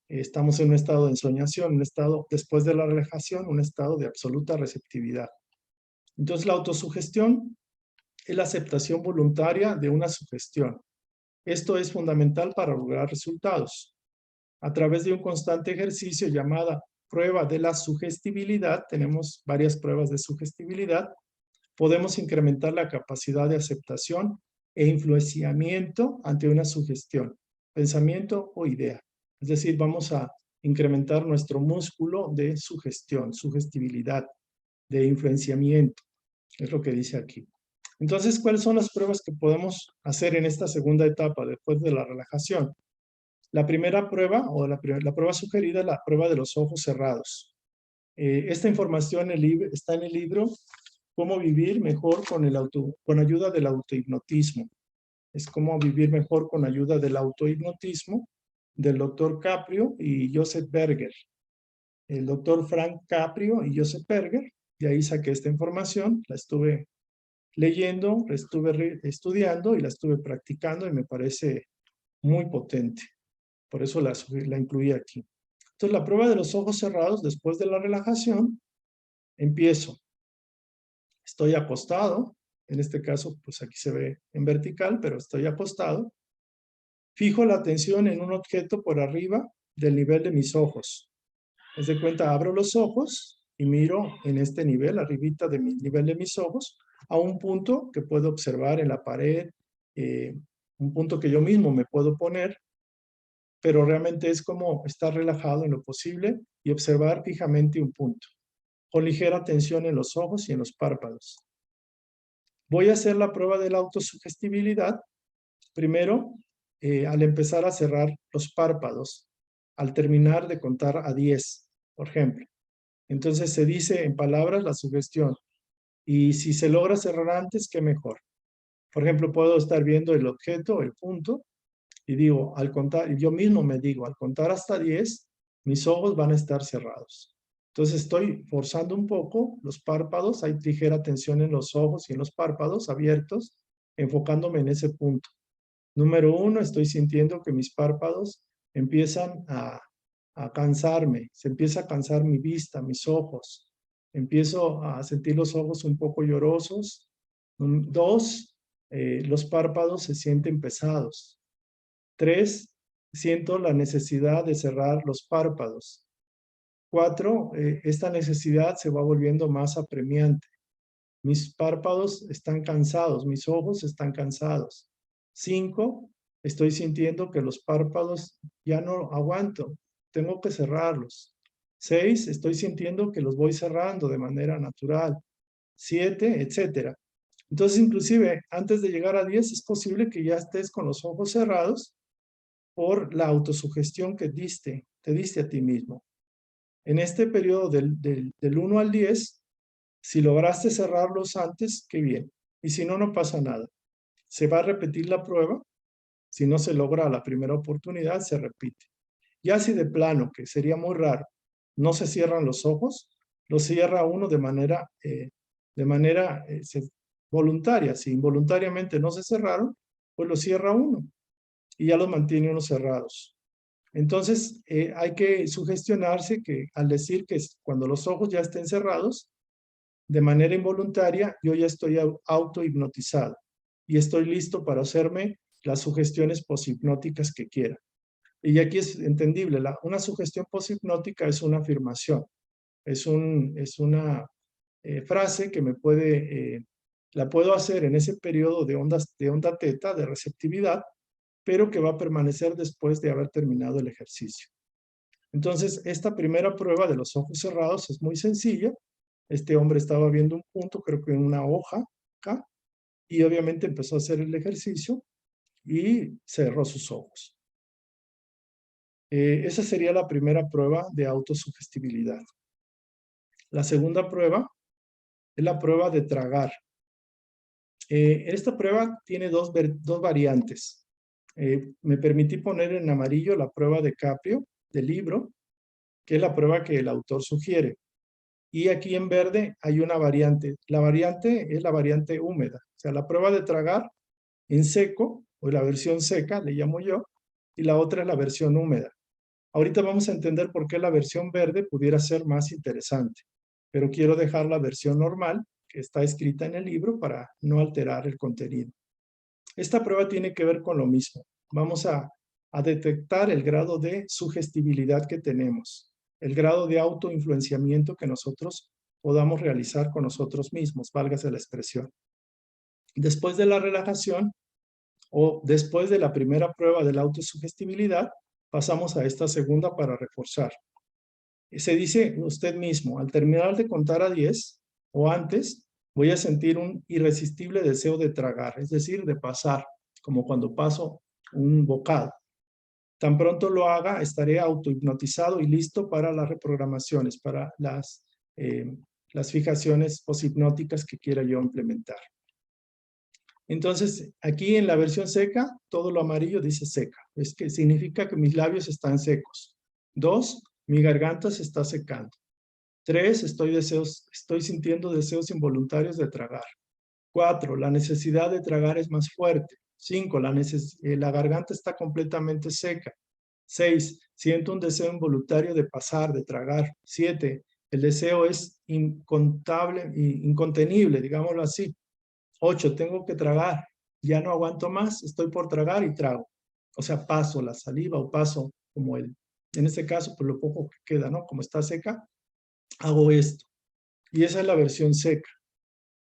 Estamos en un estado de ensoñación, un estado después de la relajación, un estado de absoluta receptividad. Entonces la autosugestión es la aceptación voluntaria de una sugestión. Esto es fundamental para lograr resultados. A través de un constante ejercicio llamada prueba de la sugestibilidad, tenemos varias pruebas de sugestibilidad, podemos incrementar la capacidad de aceptación e influenciamiento ante una sugestión, pensamiento o idea. Es decir, vamos a incrementar nuestro músculo de sugestión, sugestibilidad, de influenciamiento. Es lo que dice aquí. Entonces, ¿cuáles son las pruebas que podemos hacer en esta segunda etapa después de la relajación? La primera prueba, o la prueba sugerida, es la prueba de los ojos cerrados. Esta información está en el libro Cómo vivir mejor con ayuda del autohipnotismo. Es cómo vivir mejor con ayuda del autohipnotismo del doctor Caprio y Joseph Berger. El doctor Frank Caprio y Joseph Berger, de ahí saqué esta información, la estuve leyendo, la estuve estudiando y la estuve practicando y me parece muy potente. Por eso la incluí aquí. Entonces, la prueba de los ojos cerrados, después de la relajación, empiezo. Estoy acostado. En este caso, pues aquí se ve en vertical, pero estoy acostado. Fijo la atención en un objeto por arriba del nivel de mis ojos. Haz de cuenta, abro los ojos y miro en este nivel, arribita de mi nivel de mis ojos, a un punto que puedo observar en la pared, un punto que yo mismo me puedo poner, pero realmente es como estar relajado en lo posible y observar fijamente un punto, con ligera tensión en los ojos y en los párpados. Voy a hacer la prueba de la autosugestibilidad. Primero, al empezar a cerrar los párpados, al terminar de contar a 10, por ejemplo. Entonces se dice en palabras la sugestión. Y si se logra cerrar antes, qué mejor. Por ejemplo, puedo estar viendo el objeto, el punto, y digo, al contar, yo mismo me digo, al contar hasta 10, mis ojos van a estar cerrados. Entonces estoy forzando un poco los párpados, hay ligera tensión en los ojos y en los párpados abiertos, enfocándome en ese punto. Número 1, estoy sintiendo que mis párpados empiezan a cansarme, se empieza a cansar mi vista, mis ojos. Empiezo a sentir los ojos un poco llorosos. 2, los párpados se sienten pesados. 3, siento la necesidad de cerrar los párpados. 4, esta necesidad se va volviendo más apremiante. Mis párpados están cansados, mis ojos están cansados. 5, estoy sintiendo que los párpados ya no aguanto, tengo que cerrarlos. 6, estoy sintiendo que los voy cerrando de manera natural. 7, etcétera. Entonces, inclusive, antes de llegar a 10, es posible que ya estés con los ojos cerrados por la autosugestión que te diste a ti mismo. En este periodo del 1 al 10, si lograste cerrarlos antes, qué bien. Y si no, no pasa nada. Se va a repetir la prueba. Si no se logra a la primera oportunidad, se repite. Ya si de plano, que sería muy raro, no se cierran los ojos, lo cierra uno de manera voluntaria. Si involuntariamente no se cerraron, pues lo cierra uno y ya los mantiene uno cerrados. Entonces, hay que sugestionarse que al decir que cuando los ojos ya estén cerrados, de manera involuntaria, yo ya estoy auto-hipnotizado y estoy listo para hacerme las sugestiones poshipnóticas que quiera. Y aquí es entendible, una sugestión poshipnótica es una afirmación, es una frase que la puedo hacer en ese periodo de onda teta, de receptividad, pero que va a permanecer después de haber terminado el ejercicio. Entonces, esta primera prueba de los ojos cerrados es muy sencilla. Este hombre estaba viendo un punto, creo que en una hoja acá, y obviamente empezó a hacer el ejercicio y cerró sus ojos. Esa sería la primera prueba de autosugestibilidad. La segunda prueba es la prueba de tragar. Esta prueba tiene dos variantes. Me permití poner en amarillo la prueba de Caprio, del libro, que es la prueba que el autor sugiere. Y aquí en verde hay una variante. La variante es la variante húmeda. O sea, la prueba de tragar en seco, o la versión seca, le llamo yo, y la otra es la versión húmeda. Ahorita vamos a entender por qué la versión verde pudiera ser más interesante, pero quiero dejar la versión normal, que está escrita en el libro, para no alterar el contenido. Esta prueba tiene que ver con lo mismo. Vamos a detectar el grado de sugestibilidad que tenemos, el grado de autoinfluenciamiento que nosotros podamos realizar con nosotros mismos, válgase la expresión. Después de la relajación o después de la primera prueba de la autosugestibilidad, pasamos a esta segunda para reforzar. Se dice usted mismo, al terminar de contar a 10 o antes, voy a sentir un irresistible deseo de tragar, es decir, de pasar, como cuando paso un bocado. Tan pronto lo haga, estaré autohipnotizado y listo para las reprogramaciones, para las fijaciones poshipnóticas que quiera yo implementar. Entonces, aquí en la versión seca, todo lo amarillo dice seca. Es que significa que mis labios están secos. 2, mi garganta se está secando. 3, estoy sintiendo deseos involuntarios de tragar. 4, la necesidad de tragar es más fuerte. 5, la garganta está completamente seca. 6, siento un deseo involuntario de pasar, de tragar. 7, el deseo es incontenible, digámoslo así. 8, tengo que tragar. Ya no aguanto más, estoy por tragar y trago. O sea, paso la saliva o paso como en este caso, pues lo poco que queda, ¿no? Como está seca, hago esto. Y esa es la versión seca.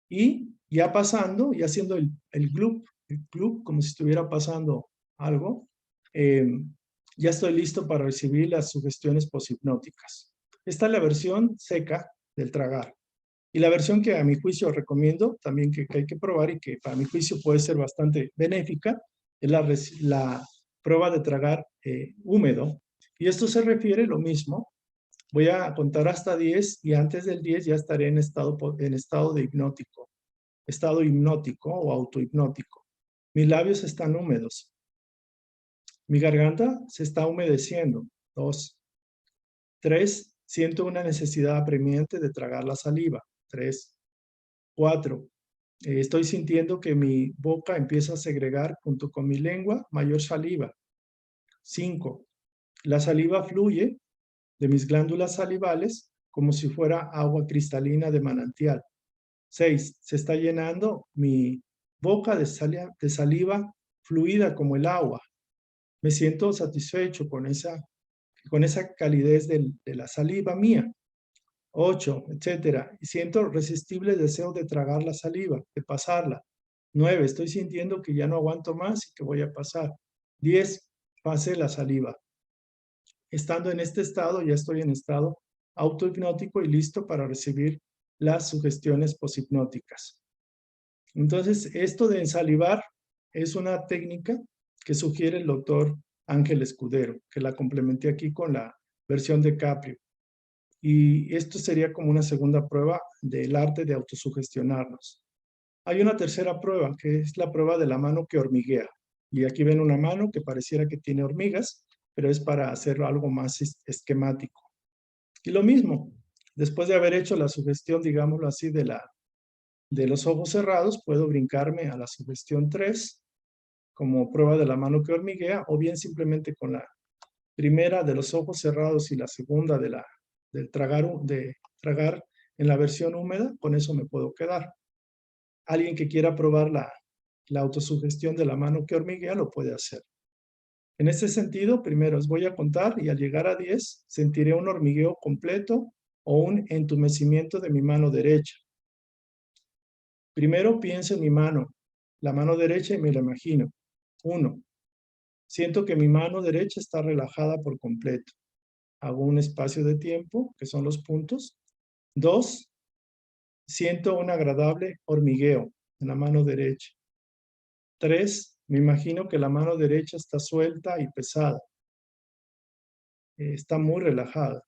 Y ya pasando, ya haciendo el glub, como si estuviera pasando algo, ya estoy listo para recibir las sugestiones poshipnóticas. Esta es la versión seca del tragar. Y la versión que a mi juicio recomiendo, también que hay que probar y que para mi juicio puede ser bastante benéfica, es la prueba de tragar húmedo. Y esto se refiere lo mismo. Voy a contar hasta 10 y antes del 10 ya estaré en estado de estado hipnótico o autohipnótico. Mis labios están húmedos. Mi garganta se está humedeciendo. 2. 3. Siento una necesidad apremiante de tragar la saliva. 3. 4. Estoy sintiendo que mi boca empieza a segregar junto con mi lengua mayor saliva. 5. La saliva fluye de mis glándulas salivales como si fuera agua cristalina de manantial. 6. Se está llenando mi boca de saliva fluida como el agua. Me siento satisfecho con esa calidez de la saliva mía. 8, etcétera. Y siento resistible deseo de tragar la saliva, de pasarla. 9, estoy sintiendo que ya no aguanto más y que voy a pasar. 10, pasé la saliva. Estando en este estado, ya estoy en estado autohipnótico y listo para recibir las sugestiones poshipnóticas. Entonces, esto de ensalivar es una técnica que sugiere el doctor Ángel Escudero, que la complementé aquí con la versión de Caprio. Y esto sería como una segunda prueba del arte de autosugestionarnos. Hay una tercera prueba, que es la prueba de la mano que hormiguea. Y aquí ven una mano que pareciera que tiene hormigas, pero es para hacerlo algo más esquemático. Y lo mismo, después de haber hecho la sugestión, digámoslo así, de los ojos cerrados, puedo brincarme a la sugestión 3 como prueba de la mano que hormiguea, o bien simplemente con la primera de los ojos cerrados y la segunda de tragar en la versión húmeda, con eso me puedo quedar. Alguien que quiera probar la autosugestión de la mano que hormiguea lo puede hacer. En este sentido, primero voy a contar y al llegar a 10 sentiré un hormigueo completo o un entumecimiento de mi mano derecha. Primero pienso en mi mano, la mano derecha, y me la imagino. 1. Siento que mi mano derecha está relajada por completo. Hago un espacio de tiempo, que son los puntos. 2. Siento un agradable hormigueo en la mano derecha. 3. Me imagino que la mano derecha está suelta y pesada. Está muy relajada.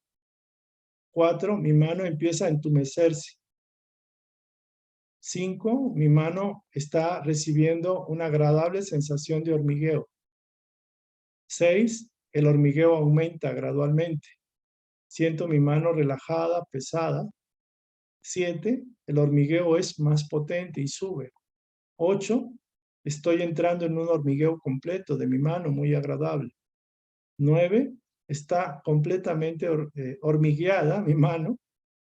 4. Mi mano empieza a entumecerse. 5. Mi mano está recibiendo una agradable sensación de hormigueo. 6. El hormigueo aumenta gradualmente. Siento mi mano relajada, pesada. 7. El hormigueo es más potente y sube. 8. Estoy entrando en un hormigueo completo de mi mano, muy agradable. 9. Está completamente hormigueada mi mano.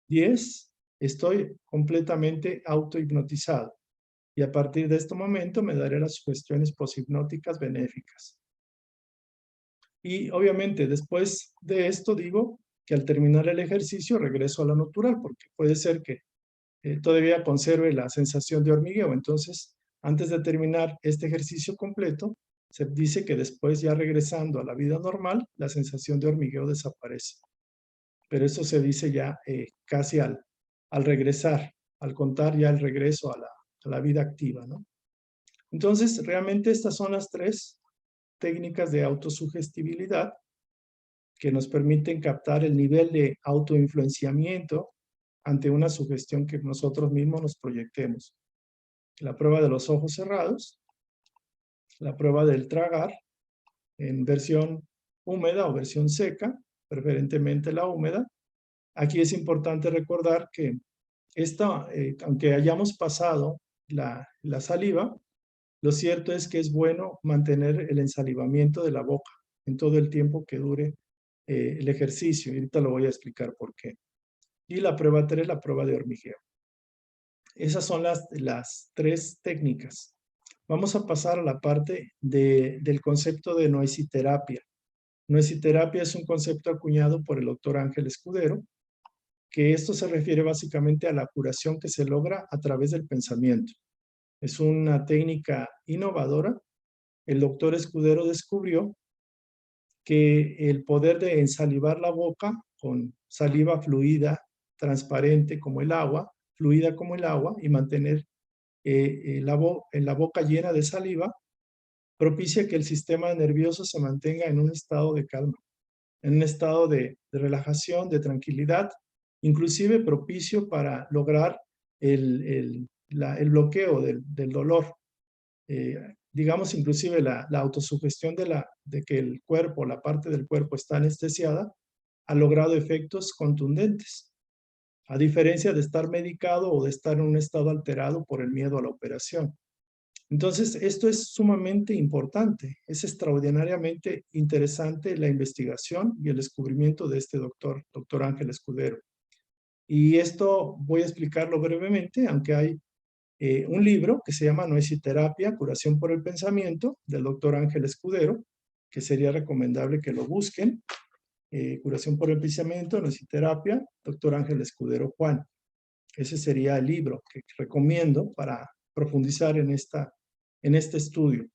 10. Estoy completamente autohipnotizado. Y a partir de este momento me daré las sugestiones poshipnóticas benéficas. Y obviamente después de esto digo que al terminar el ejercicio regreso a lo natural, porque puede ser que todavía conserve la sensación de hormigueo. Entonces, antes de terminar este ejercicio completo, se dice que después, ya regresando a la vida normal, la sensación de hormigueo desaparece. Pero eso se dice ya casi al regresar, al contar ya el regreso a la vida activa, ¿no? Entonces, realmente estas son las 3 técnicas de autosugestibilidad que nos permiten captar el nivel de autoinfluenciamiento ante una sugestión que nosotros mismos nos proyectemos. La prueba de los ojos cerrados, la prueba del tragar en versión húmeda o versión seca, preferentemente la húmeda. Aquí es importante recordar que aunque hayamos pasado la saliva, Lo cierto es que es bueno mantener el ensalivamiento de la boca en todo el tiempo que dure el ejercicio. Y ahorita lo voy a explicar por qué. Y la prueba 3, la prueba de hormigueo. Esas son las 3 técnicas. Vamos a pasar a la parte del concepto de noesiterapia. Noesiterapia es un concepto acuñado por el doctor Ángel Escudero, que esto se refiere básicamente a la curación que se logra a través del pensamiento. Es una técnica innovadora. El doctor Escudero descubrió que el poder de ensalivar la boca con saliva fluida, transparente como el agua, fluida como el agua, y mantener la boca llena de saliva, propicia que el sistema nervioso se mantenga en un estado de calma, en un estado de relajación, de tranquilidad, inclusive propicio para lograr el bloqueo del dolor. Digamos, inclusive la autosugestión de que el cuerpo, la parte del cuerpo está anestesiada, ha logrado efectos contundentes, a diferencia de estar medicado o de estar en un estado alterado por el miedo a la operación. Entonces, esto es sumamente importante. Es extraordinariamente interesante la investigación y el descubrimiento de este doctor Ángel Escudero. Y esto voy a explicarlo brevemente, aunque hay un libro que se llama Noesiterapia, Curación por el Pensamiento, del doctor Ángel Escudero, que sería recomendable que lo busquen. Curación por el Pensamiento, Noesiterapia, doctor Ángel Escudero Juan. Ese sería el libro que recomiendo para profundizar en este estudio.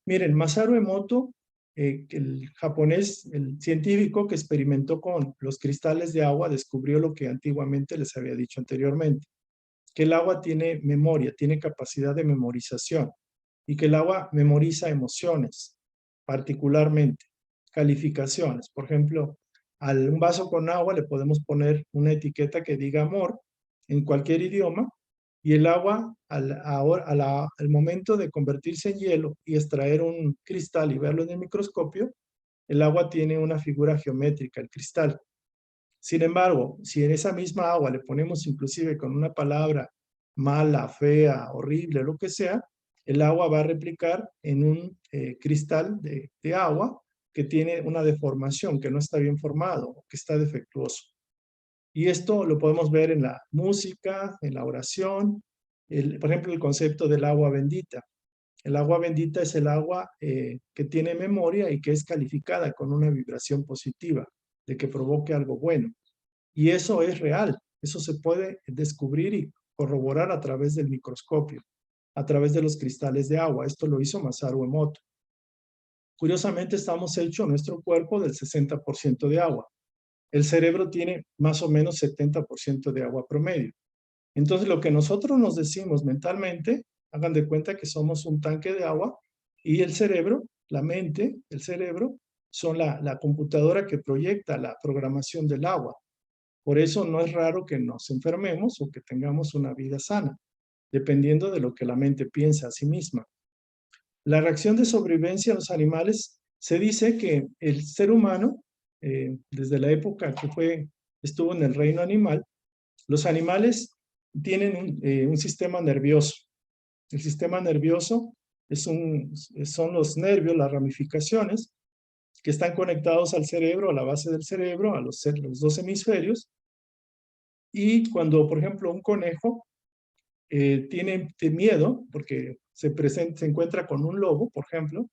Miren, Masaru Emoto, el japonés, el científico que experimentó con los cristales de agua, descubrió lo que antiguamente les había dicho anteriormente, que el agua tiene memoria, tiene capacidad de memorización, y que el agua memoriza emociones, particularmente, calificaciones. Por ejemplo, a un vaso con agua le podemos poner una etiqueta que diga amor en cualquier idioma, y el agua, al momento de convertirse en hielo y extraer un cristal y verlo en el microscopio, el agua tiene una figura geométrica, el cristal. Sin embargo, si en esa misma agua le ponemos inclusive con una palabra mala, fea, horrible, lo que sea, el agua va a replicar en un cristal de agua que tiene una deformación, que no está bien formado, que está defectuoso. Y esto lo podemos ver en la música, en la oración, por ejemplo, el concepto del agua bendita. El agua bendita es el agua que tiene memoria y que es calificada con una vibración positiva, de que provoque algo bueno. Y eso es real, eso se puede descubrir y corroborar a través del microscopio, a través de los cristales de agua. Esto lo hizo Masaru Emoto. Curiosamente, estamos hechos, nuestro cuerpo, del 60% de agua. El cerebro tiene más o menos 70% de agua promedio. Entonces, lo que nosotros nos decimos mentalmente, hagan de cuenta que somos un tanque de agua, y el cerebro, la mente, el cerebro, son la computadora que proyecta la programación del agua. Por eso no es raro que nos enfermemos o que tengamos una vida sana, dependiendo de lo que la mente piensa a sí misma. La reacción de sobrevivencia en los animales, se dice que el ser humano, desde la época que estuvo en el reino animal, los animales tienen un sistema nervioso. El sistema nervioso son los nervios, las ramificaciones, que están conectados al cerebro, a la base del cerebro, a los 2 hemisferios. Y cuando, por ejemplo, un conejo tiene miedo, porque se encuentra con un lobo, por ejemplo,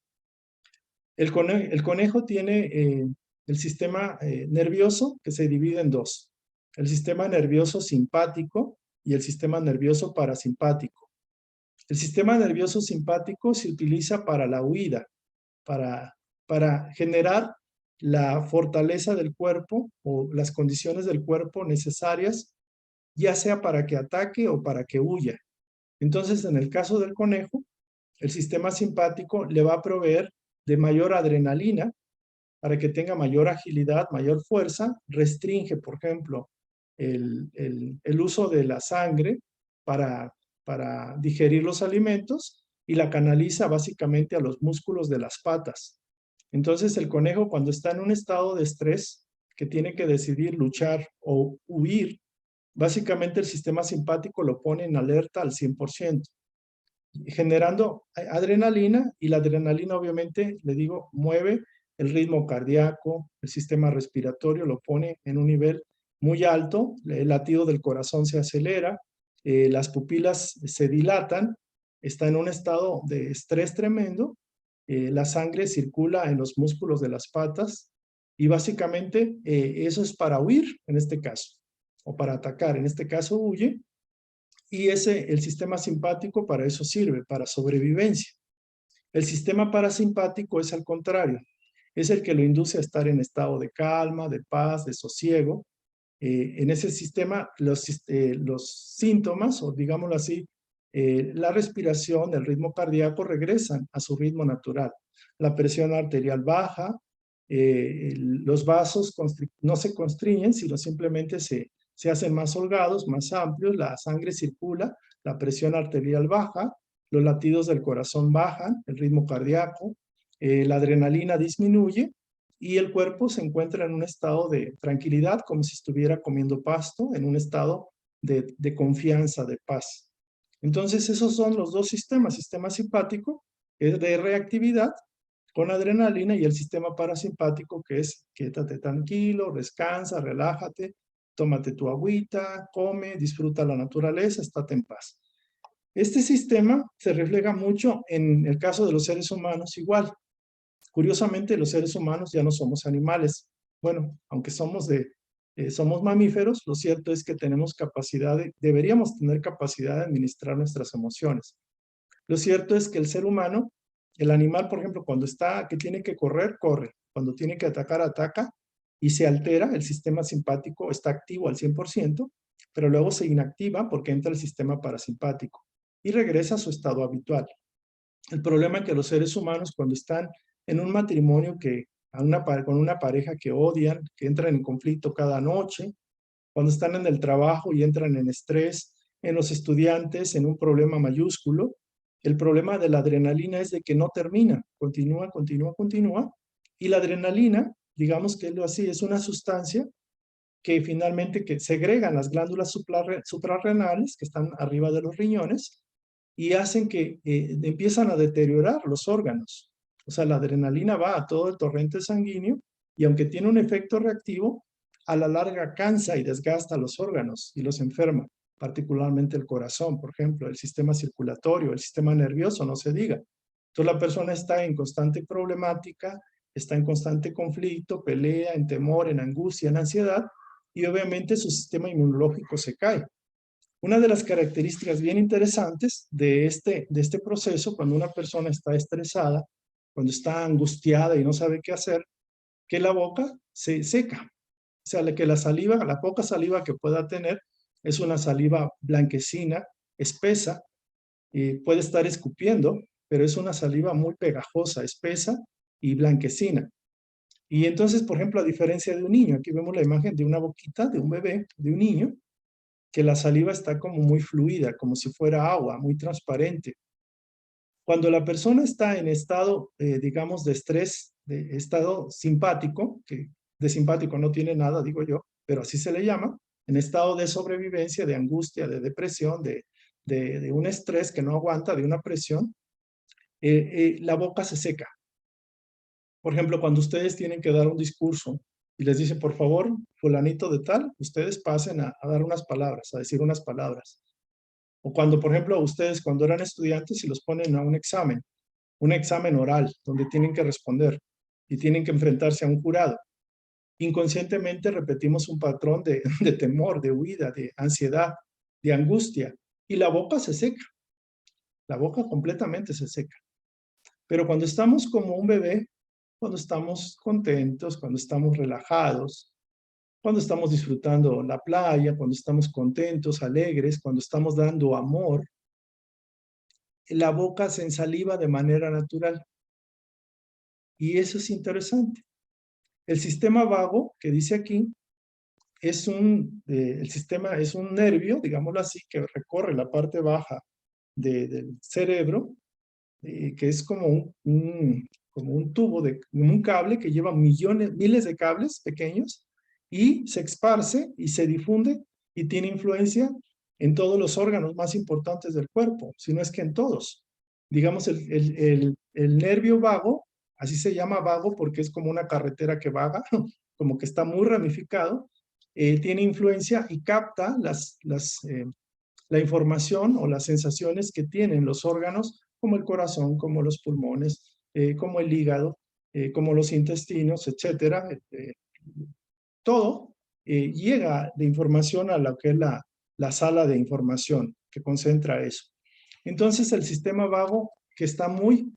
el conejo tiene el sistema nervioso que se divide en 2. El sistema nervioso simpático y el sistema nervioso parasimpático. El sistema nervioso simpático se utiliza para la huida, para generar la fortaleza del cuerpo o las condiciones del cuerpo necesarias, ya sea para que ataque o para que huya. Entonces, en el caso del conejo, el sistema simpático le va a proveer de mayor adrenalina para que tenga mayor agilidad, mayor fuerza, restringe, por ejemplo, el uso de la sangre para digerir los alimentos, y la canaliza básicamente a los músculos de las patas. Entonces, el conejo, cuando está en un estado de estrés, que tiene que decidir luchar o huir, básicamente el sistema simpático lo pone en alerta al 100%. generando adrenalina, y la adrenalina obviamente, le digo, mueve el ritmo cardíaco, el sistema respiratorio lo pone en un nivel muy alto, el latido del corazón se acelera, las pupilas se dilatan, está en un estado de estrés tremendo, la sangre circula en los músculos de las patas, y básicamente eso es para huir en este caso, o para atacar, en este caso huye, y el sistema simpático para eso sirve, para sobrevivencia. El sistema parasimpático es al contrario, es el que lo induce a estar en estado de calma, de paz, de sosiego. En ese sistema los síntomas, o digámoslo así, la respiración, el ritmo cardíaco regresan a su ritmo natural. La presión arterial baja, los vasos no se constriñen, sino simplemente se hacen más holgados, más amplios, la sangre circula, la presión arterial baja, los latidos del corazón bajan, el ritmo cardíaco, la adrenalina disminuye, y el cuerpo se encuentra en un estado de tranquilidad, como si estuviera comiendo pasto, en un estado de confianza, de paz. Entonces, esos son los dos sistemas: sistema simpático, que es de reactividad, con adrenalina, y el sistema parasimpático, que es quédate tranquilo, descansa, relájate, tómate tu agüita, come, disfruta la naturaleza, estate en paz. Este sistema se refleja mucho en el caso de los seres humanos igual. Curiosamente, los seres humanos ya no somos animales. Bueno, aunque somos mamíferos, lo cierto es que tenemos capacidad, deberíamos tener capacidad de administrar nuestras emociones. Lo cierto es que el ser humano, el animal, por ejemplo, cuando que tiene que correr, corre. Cuando tiene que atacar, ataca, y se altera, el sistema simpático está activo al 100%, pero luego se inactiva porque entra el sistema parasimpático y regresa a su estado habitual. El problema es que los seres humanos, cuando están en un matrimonio con una pareja que odian, que entran en conflicto cada noche, cuando están en el trabajo y entran en estrés, en los estudiantes, en un problema mayúsculo, el problema de la adrenalina es de que no termina, continúa, continúa, continúa, y la adrenalina, digamos que es así, es una sustancia que finalmente segregan las glándulas suprarrenales, que están arriba de los riñones, y hacen que empiezan a deteriorar los órganos. O sea, la adrenalina va a todo el torrente sanguíneo, y aunque tiene un efecto reactivo, a la larga cansa y desgasta los órganos y los enferma, particularmente el corazón, por ejemplo, el sistema circulatorio, el sistema nervioso, no se diga. Entonces la persona está en constante problemática, está en constante conflicto, pelea, en temor, en angustia, en ansiedad, y obviamente su sistema inmunológico se cae. Una de las características bien interesantes de este proceso, cuando una persona está estresada, cuando está angustiada y no sabe qué hacer, que la boca se seca. O sea, que la saliva, la poca saliva que pueda tener, es una saliva blanquecina, espesa, y puede estar escupiendo, pero es una saliva muy pegajosa, espesa y blanquecina. Y entonces, por ejemplo, a diferencia de un niño, aquí vemos la imagen de una boquita, de un bebé, de un niño, que la saliva está como muy fluida, como si fuera agua, muy transparente. Cuando la persona está en estado, digamos, de estrés, de estado simpático, que de simpático no tiene nada, digo yo, pero así se le llama, en estado de sobrevivencia, de angustia, de depresión, de un estrés que no aguanta, de una presión, la boca se seca. Por ejemplo, cuando ustedes tienen que dar un discurso y les dice, por favor, fulanito de tal, ustedes pasen a dar unas palabras, a decir unas palabras. O cuando, por ejemplo, ustedes cuando eran estudiantes y los ponen a un examen oral, donde tienen que responder y tienen que enfrentarse a un jurado. Inconscientemente repetimos un patrón de temor, de huida, de ansiedad, de angustia, y la boca se seca. La boca completamente se seca. Pero cuando estamos como un bebé, cuando estamos contentos, cuando estamos relajados, cuando estamos disfrutando la playa, cuando estamos contentos, alegres, cuando estamos dando amor, la boca se ensaliva de manera natural. Y eso es interesante. El sistema vago, que dice aquí, el sistema es un nervio, digámoslo así, que recorre la parte baja del cerebro, que es como un tubo, un cable que lleva miles de cables pequeños, y se esparce y se difunde y tiene influencia en todos los órganos más importantes del cuerpo, si no es que en todos. digamos, el nervio vago, así se llama vago porque es como una carretera que vaga, como que está muy ramificado, tiene influencia y capta la información o las sensaciones que tienen los órganos, como el corazón, como los pulmones, como el hígado, como los intestinos, etcétera. Todo llega de información a lo que es la sala de información que concentra eso. Entonces, el sistema vago, que está muy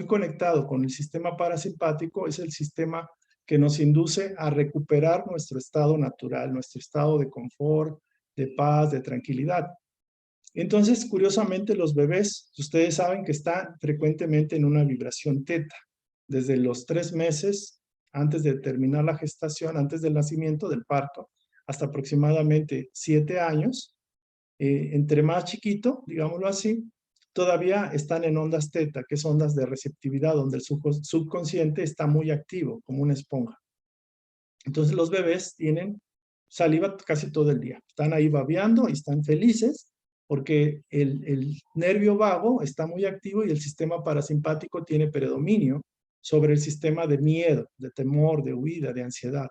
conectado con el sistema parasimpático, es el sistema que nos induce a recuperar nuestro estado natural, nuestro estado de confort, de paz, de tranquilidad. Entonces, curiosamente, los bebés, ustedes saben que están frecuentemente en una vibración teta. Desde los 3 meses, antes de terminar la gestación, antes del nacimiento, del parto, hasta aproximadamente 7 años, entre más chiquito, digámoslo así, todavía están en ondas teta, que son ondas de receptividad, donde el subconsciente está muy activo, como una esponja. Entonces los bebés tienen saliva casi todo el día. Están ahí babeando y están felices porque el nervio vago está muy activo y el sistema parasimpático tiene predominio sobre el sistema de miedo, de temor, de huida, de ansiedad.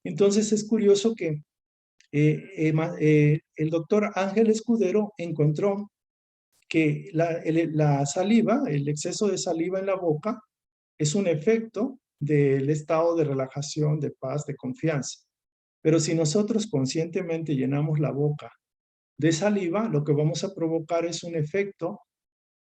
Entonces es curioso que el doctor Ángel Escudero encontró que la saliva, el exceso de saliva en la boca, es un efecto del estado de relajación, de paz, de confianza. Pero si nosotros conscientemente llenamos la boca de saliva, lo que vamos a provocar es un efecto,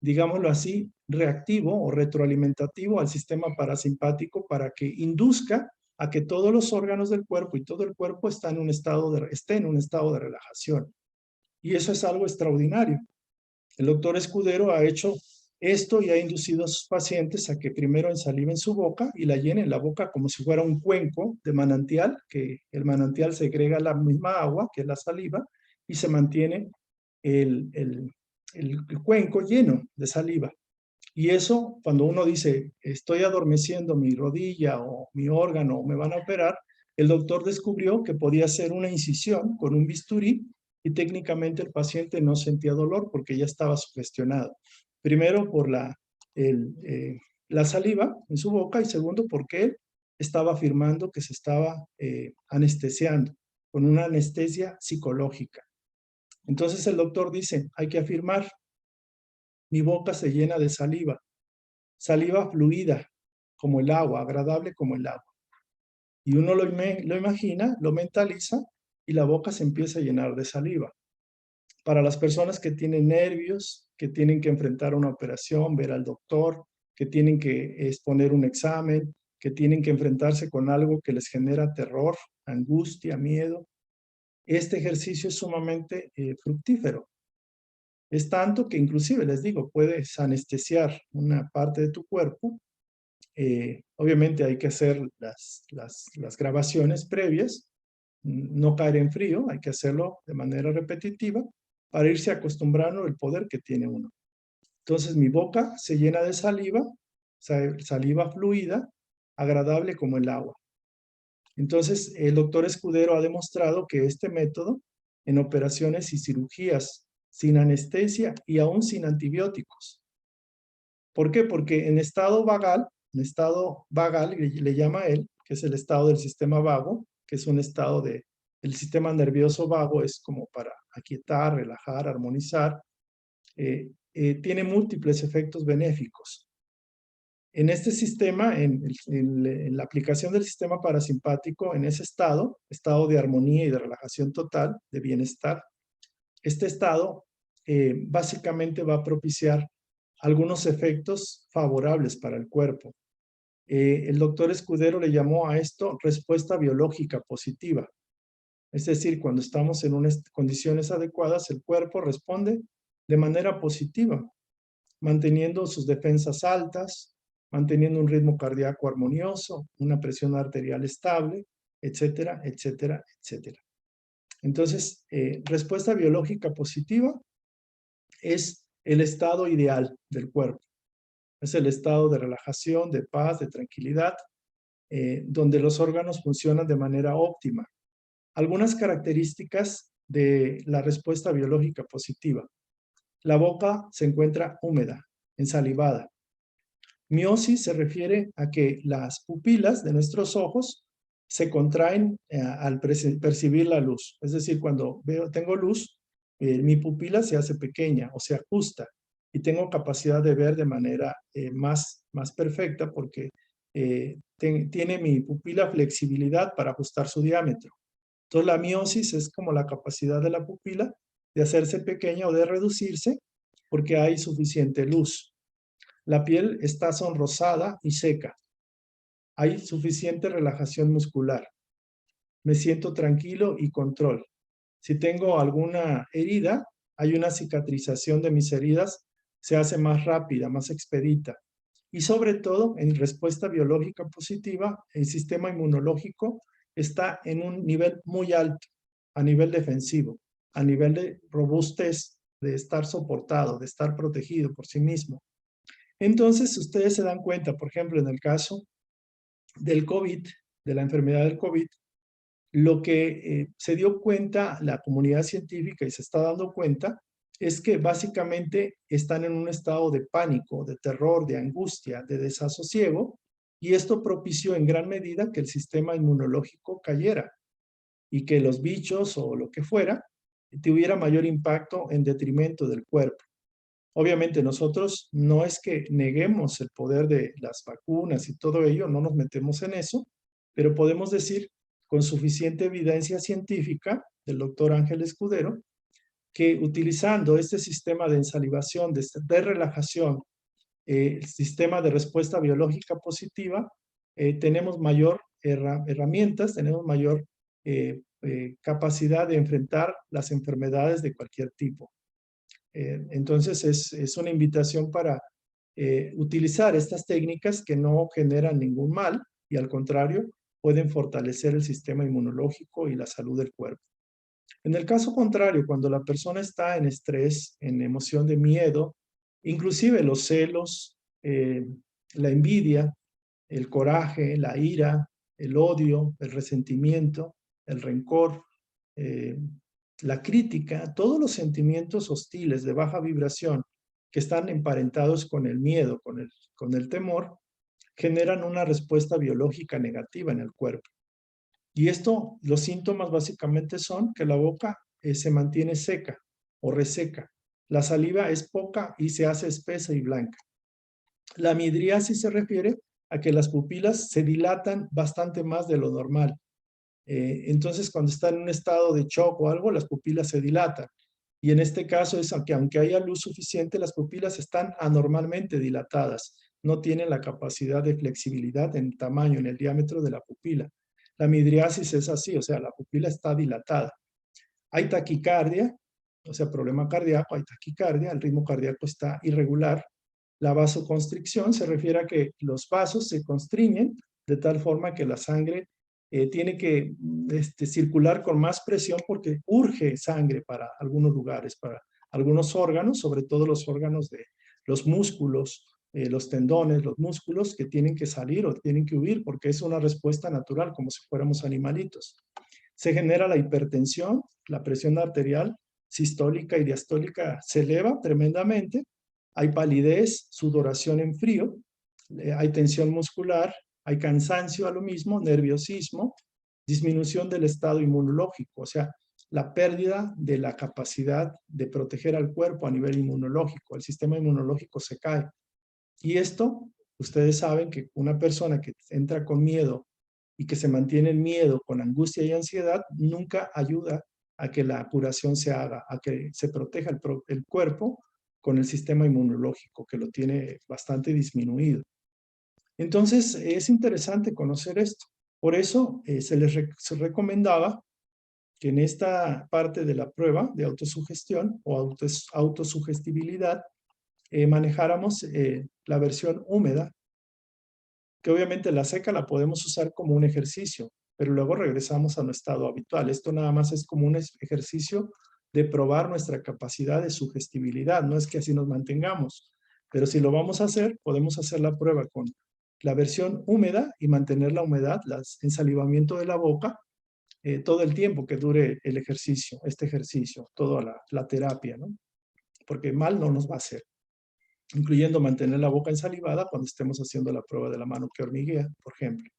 digámoslo así, reactivo o retroalimentativo al sistema parasimpático para que induzca a que todos los órganos del cuerpo y todo el cuerpo esté en un estado de relajación. Y eso es algo extraordinario. El doctor Escudero ha hecho esto y ha inducido a sus pacientes a que primero ensaliven su boca y la llenen la boca como si fuera un cuenco de manantial, que el manantial segrega la misma agua, que es la saliva, y se mantiene el cuenco lleno de saliva. Y eso, cuando uno dice, estoy adormeciendo mi rodilla o mi órgano o me van a operar, el doctor descubrió que podía hacer una incisión con un bisturí y técnicamente el paciente no sentía dolor porque ya estaba sugestionado. Primero por la saliva en su boca y segundo porque él estaba afirmando que se estaba anestesiando con una anestesia psicológica. Entonces el doctor dice, hay que afirmar, mi boca se llena de saliva fluida, como el agua, agradable como el agua. Y uno lo imagina, lo mentaliza y la boca se empieza a llenar de saliva. Para las personas que tienen nervios, que tienen que enfrentar una operación, ver al doctor, que tienen que exponer un examen, que tienen que enfrentarse con algo que les genera terror, angustia, miedo, este ejercicio es sumamente fructífero. Es tanto que inclusive, les digo, puedes anestesiar una parte de tu cuerpo. Obviamente hay que hacer las grabaciones previas, no caer en frío, hay que hacerlo de manera repetitiva para irse acostumbrando al poder que tiene uno. Entonces mi boca se llena de saliva, saliva fluida, agradable como el agua. Entonces el doctor Escudero ha demostrado que este método en operaciones y cirugías sin anestesia y aún sin antibióticos. ¿Por qué? Porque en estado vagal le llama él, que es el estado del sistema vago, que es un estado el sistema nervioso vago es como para aquietar, relajar, armonizar, tiene múltiples efectos benéficos. En este sistema, en la aplicación del sistema parasimpático, en ese estado de armonía y de relajación total, de bienestar, este estado básicamente va a propiciar algunos efectos favorables para el cuerpo. El doctor Escudero le llamó a esto respuesta biológica positiva. Es decir, cuando estamos en unas condiciones adecuadas, el cuerpo responde de manera positiva, manteniendo sus defensas altas, manteniendo un ritmo cardíaco armonioso, una presión arterial estable, etcétera, etcétera, etcétera. Entonces, respuesta biológica positiva es el estado ideal del cuerpo. Es el estado de relajación, de paz, de tranquilidad, donde los órganos funcionan de manera óptima. Algunas características de la respuesta biológica positiva. La boca se encuentra húmeda, ensalivada. Miosis se refiere a que las pupilas de nuestros ojos se contraen al percibir la luz. Es decir, cuando tengo luz, mi pupila se hace pequeña o se ajusta y tengo capacidad de ver de manera más perfecta porque tiene mi pupila flexibilidad para ajustar su diámetro. Entonces la miosis es como la capacidad de la pupila de hacerse pequeña o de reducirse porque hay suficiente luz. La piel está sonrosada y seca. Hay suficiente relajación muscular. Me siento tranquilo y control. Si tengo alguna herida, hay una cicatrización de mis heridas, se hace más rápida, más expedita. Y sobre todo, en respuesta biológica positiva, el sistema inmunológico está en un nivel muy alto, a nivel defensivo, a nivel de robustez, de estar soportado, de estar protegido por sí mismo. Entonces, ustedes se dan cuenta, por ejemplo, en el caso del COVID, de la enfermedad del COVID, lo que se dio cuenta la comunidad científica y se está dando cuenta es que básicamente están en un estado de pánico, de terror, de angustia, de desasosiego, y esto propició en gran medida que el sistema inmunológico cayera y que los bichos o lo que fuera tuviera mayor impacto en detrimento del cuerpo. Obviamente nosotros no es que neguemos el poder de las vacunas y todo ello, no nos metemos en eso, pero podemos decir con suficiente evidencia científica del doctor Ángel Escudero que utilizando este sistema de ensalivación, de relajación, el sistema de respuesta biológica positiva, tenemos mayor herramientas, tenemos mayor capacidad de enfrentar las enfermedades de cualquier tipo. Entonces es una invitación para utilizar estas técnicas que no generan ningún mal y al contrario pueden fortalecer el sistema inmunológico y la salud del cuerpo. En el caso contrario, cuando la persona está en estrés, en emoción de miedo, inclusive los celos, la envidia, el coraje, la ira, el odio, el resentimiento, el rencor, la crítica, todos los sentimientos hostiles de baja vibración que están emparentados con el miedo, con el temor, generan una respuesta biológica negativa en el cuerpo. Y esto, los síntomas básicamente son que la boca se mantiene seca o reseca. La saliva es poca y se hace espesa y blanca. La midriasis se refiere a que las pupilas se dilatan bastante más de lo normal. Entonces, cuando está en un estado de shock o algo, las pupilas se dilatan. Y en este caso es que aunque haya luz suficiente, las pupilas están anormalmente dilatadas. No tienen la capacidad de flexibilidad en el tamaño, en el diámetro de la pupila. La midriasis es así, o sea, la pupila está dilatada. Hay taquicardia, o sea, problema cardíaco, hay taquicardia, el ritmo cardíaco está irregular. La vasoconstricción se refiere a que los vasos se constriñen de tal forma que la sangre tiene que circular con más presión porque urge sangre para algunos lugares, para algunos órganos, sobre todo los órganos de los músculos, los tendones, los músculos que tienen que salir o tienen que huir porque es una respuesta natural como si fuéramos animalitos. Se genera la hipertensión, la presión arterial sistólica y diastólica se eleva tremendamente, hay palidez, sudoración en frío, hay tensión muscular, hay cansancio a lo mismo, nerviosismo, disminución del estado inmunológico, o sea, la pérdida de la capacidad de proteger al cuerpo a nivel inmunológico, el sistema inmunológico se cae. Y esto, ustedes saben que una persona que entra con miedo y que se mantiene en miedo, con angustia y ansiedad, nunca ayuda a que la curación se haga, a que se proteja el cuerpo con el sistema inmunológico, que lo tiene bastante disminuido. Entonces, es interesante conocer esto. Por eso se recomendaba que en esta parte de la prueba de autosugestión o autosugestibilidad manejáramos la versión húmeda, que obviamente la seca la podemos usar como un ejercicio, pero luego regresamos a nuestro estado habitual. Esto nada más es como un ejercicio de probar nuestra capacidad de sugestibilidad, no es que así nos mantengamos, pero si lo vamos a hacer, podemos hacer la prueba con la versión húmeda y mantener la humedad, el ensalivamiento de la boca, todo el tiempo que dure el ejercicio, toda la terapia, ¿no? Porque mal no nos va a hacer. incluyendo mantener la boca ensalivada cuando estemos haciendo la prueba de la mano que hormiguea, por ejemplo.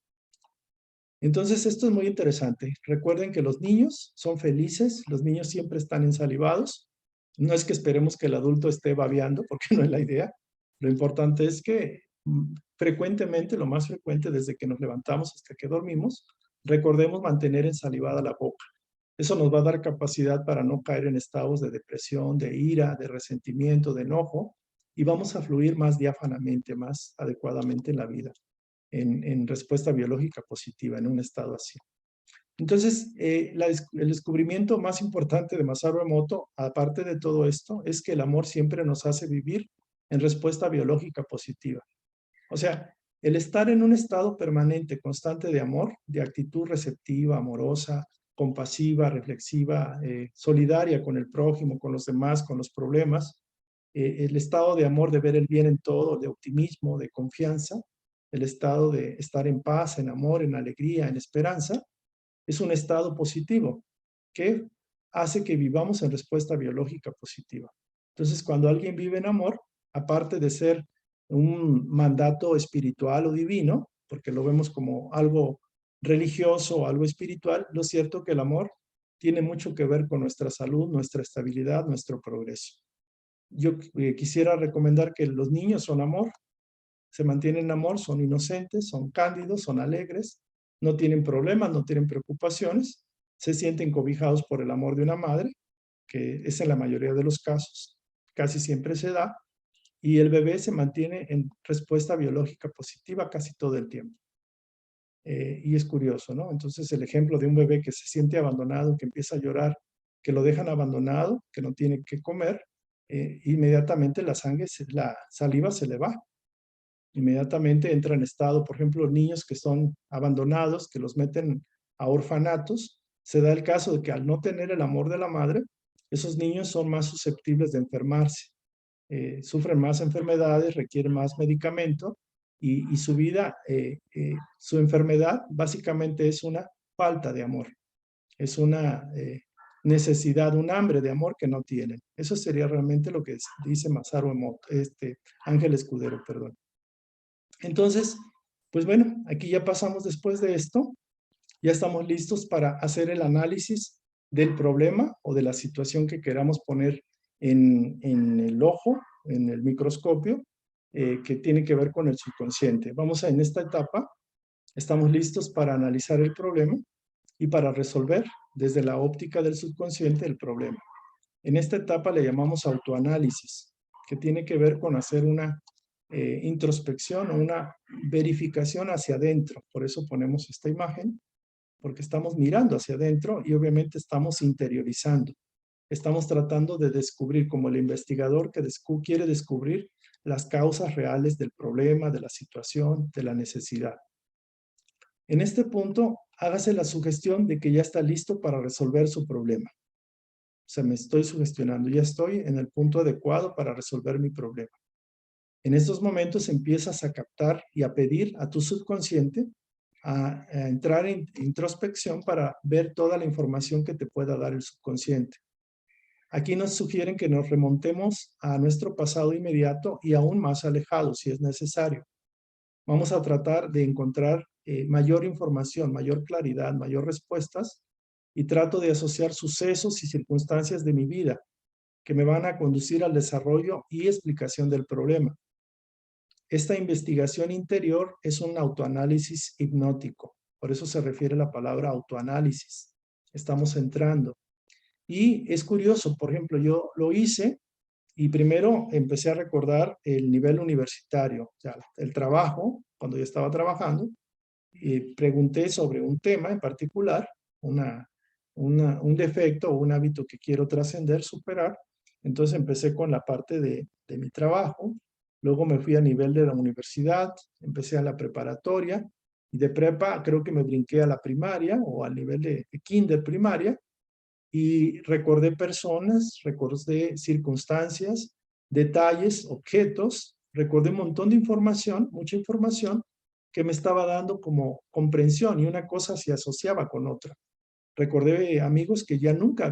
Entonces, esto es muy interesante. Recuerden que los niños son felices, los niños siempre están ensalivados. No es que esperemos que el adulto esté babeando, porque no es la idea. Lo importante es que frecuentemente, lo más frecuente desde que nos levantamos hasta que dormimos, recordemos mantener ensalivada la boca. Eso nos va a dar capacidad para no caer en estados de depresión, de ira, de resentimiento, de enojo, y vamos a fluir más diáfanamente, más adecuadamente en la vida, en respuesta biológica positiva, en un estado así. Entonces, el descubrimiento más importante de Masaru Emoto, aparte de todo esto, es que el amor siempre nos hace vivir en respuesta biológica positiva. O sea, el estar en un estado permanente, constante de amor, de actitud receptiva, amorosa, compasiva, reflexiva, solidaria con el prójimo, con los demás, con los problemas, el estado de amor, de ver el bien en todo, de optimismo, de confianza, el estado de estar en paz, en amor, en alegría, en esperanza, es un estado positivo que hace que vivamos en respuesta biológica positiva. Entonces, cuando alguien vive en amor, aparte de ser un mandato espiritual o divino, porque lo vemos como algo religioso o algo espiritual, lo cierto que el amor tiene mucho que ver con nuestra salud, nuestra estabilidad, nuestro progreso. Yo quisiera recomendar que los niños son amor, se mantienen en amor, son inocentes, son cándidos, son alegres, no tienen problemas, no tienen preocupaciones, se sienten cobijados por el amor de una madre, que es en la mayoría de los casos, casi siempre se da, y el bebé se mantiene en respuesta biológica positiva casi todo el tiempo. Y es curioso, ¿no? Entonces el ejemplo de un bebé que se siente abandonado, que empieza a llorar, que lo dejan abandonado, que no tiene que comer, inmediatamente la saliva se le va. Inmediatamente entra en estado, por ejemplo, niños que son abandonados, que los meten a orfanatos, se da el caso de que al no tener el amor de la madre, esos niños son más susceptibles de enfermarse, sufren más enfermedades, requieren más medicamento y su vida, su enfermedad básicamente es una falta de amor, es una necesidad, un hambre de amor que no tienen. Eso sería realmente lo que dice Masaru Emoto, Ángel Escudero, perdón. Entonces, pues bueno, aquí ya pasamos después de esto, ya estamos listos para hacer el análisis del problema o de la situación que queramos poner en el ojo, en el microscopio, que tiene que ver con el subconsciente. En esta etapa, estamos listos para analizar el problema y para resolver desde la óptica del subconsciente el problema. En esta etapa le llamamos autoanálisis, que tiene que ver con hacer una introspección o una verificación hacia adentro. Por eso ponemos esta imagen, porque estamos mirando hacia adentro y obviamente estamos interiorizando. Estamos tratando de descubrir, como el investigador que quiere descubrir las causas reales del problema, de la situación, de la necesidad. En este punto, hágase la sugestión de que ya está listo para resolver su problema. O sea, me estoy sugestionando, ya estoy en el punto adecuado para resolver mi problema. En estos momentos empiezas a captar y a pedir a tu subconsciente a entrar en introspección para ver toda la información que te pueda dar el subconsciente. Aquí nos sugieren que nos remontemos a nuestro pasado inmediato y aún más alejado si es necesario. Vamos a tratar de encontrar mayor información, mayor claridad, mayor respuestas y trato de asociar sucesos y circunstancias de mi vida que me van a conducir al desarrollo y explicación del problema. Esta investigación interior es un autoanálisis hipnótico, por eso se refiere la palabra autoanálisis. Estamos entrando. Y es curioso, por ejemplo, yo lo hice y primero empecé a recordar el nivel universitario, o sea, el trabajo, cuando yo estaba trabajando, y pregunté sobre un tema en particular, un defecto o un hábito que quiero trascender, superar. Entonces empecé con la parte de mi trabajo, luego me fui a nivel de la universidad, empecé a la preparatoria, y de prepa creo que me brinqué a la primaria o al nivel de kinder primaria, y recordé personas, recordé circunstancias, detalles, objetos, recordé un montón de información, mucha información, que me estaba dando como comprensión y una cosa se asociaba con otra. Recordé amigos que ya nunca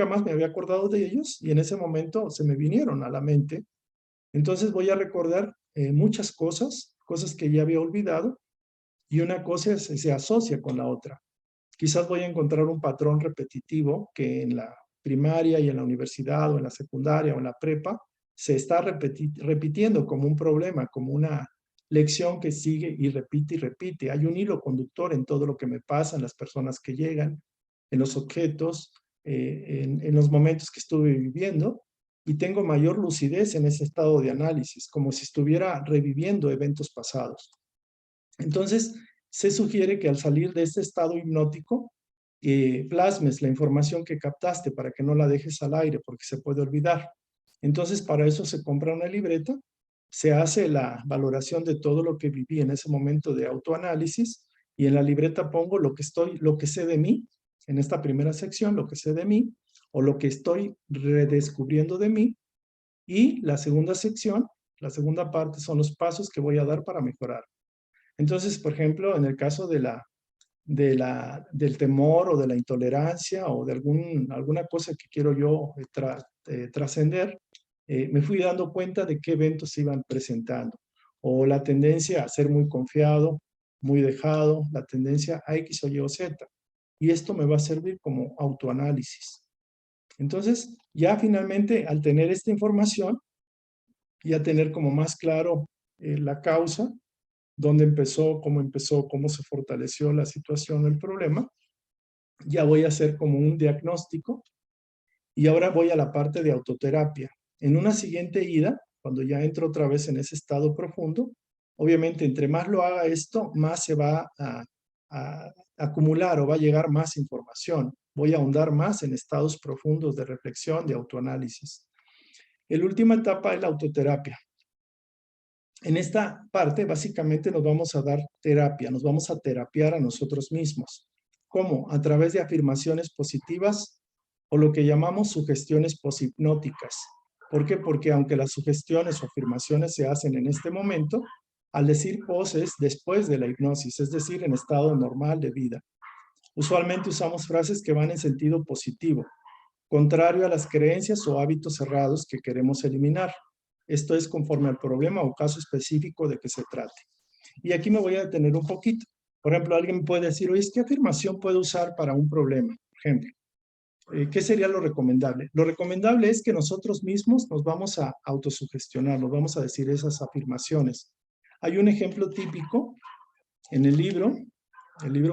más me había acordado de ellos y en ese momento se me vinieron a la mente. Entonces voy a recordar muchas cosas, cosas que ya había olvidado, y una cosa se asocia con la otra. Quizás voy a encontrar un patrón repetitivo que en la primaria y en la universidad o en la secundaria o en la prepa se está repitiendo como un problema, como una lección que sigue y repite y repite. Hay un hilo conductor en todo lo que me pasa, en las personas que llegan, en los objetos, en los momentos que estuve viviendo, y tengo mayor lucidez en ese estado de análisis, como si estuviera reviviendo eventos pasados. Entonces, se sugiere que al salir de este estado hipnótico, plasmes la información que captaste para que no la dejes al aire porque se puede olvidar. Entonces, para eso se compra una libreta, se hace la valoración de todo lo que viví en ese momento de autoanálisis, y en la libreta pongo lo que sé de mí, en esta primera sección, lo que sé de mí, o lo que estoy redescubriendo de mí, y la segunda sección, la segunda parte son los pasos que voy a dar para mejorar. Entonces, por ejemplo, en el caso del temor o de la intolerancia o de alguna cosa que quiero yo trascender, me fui dando cuenta de qué eventos se iban presentando. O la tendencia a ser muy confiado, muy dejado, la tendencia a X o Y o Z. Y esto me va a servir como autoanálisis. Entonces, ya finalmente, al tener esta información y a tener como más claro la causa, dónde empezó, cómo se fortaleció la situación, el problema, ya voy a hacer como un diagnóstico, y ahora voy a la parte de autoterapia. En una siguiente ida, cuando ya entro otra vez en ese estado profundo, obviamente entre más lo haga esto, más se va a acumular o va a llegar más información. Voy a ahondar más en estados profundos de reflexión, de autoanálisis. La última etapa es la autoterapia. En esta parte, básicamente, nos vamos a dar terapia, nos vamos a terapiar a nosotros mismos. ¿Cómo? A través de afirmaciones positivas o lo que llamamos sugestiones poshipnóticas. ¿Por qué? Porque aunque las sugestiones o afirmaciones se hacen en este momento, al decir poses después de la hipnosis, es decir, en estado normal de vida. Usualmente usamos frases que van en sentido positivo, contrario a las creencias o hábitos cerrados que queremos eliminar. Esto es conforme al problema o caso específico de que se trate. Y aquí me voy a detener un poquito. Por ejemplo, alguien puede decir, oye, ¿qué afirmación puedo usar para un problema? Por ejemplo, ¿qué sería lo recomendable? Lo recomendable es que nosotros mismos nos vamos a autosugestionar, nos vamos a decir esas afirmaciones. Hay un ejemplo típico en el libro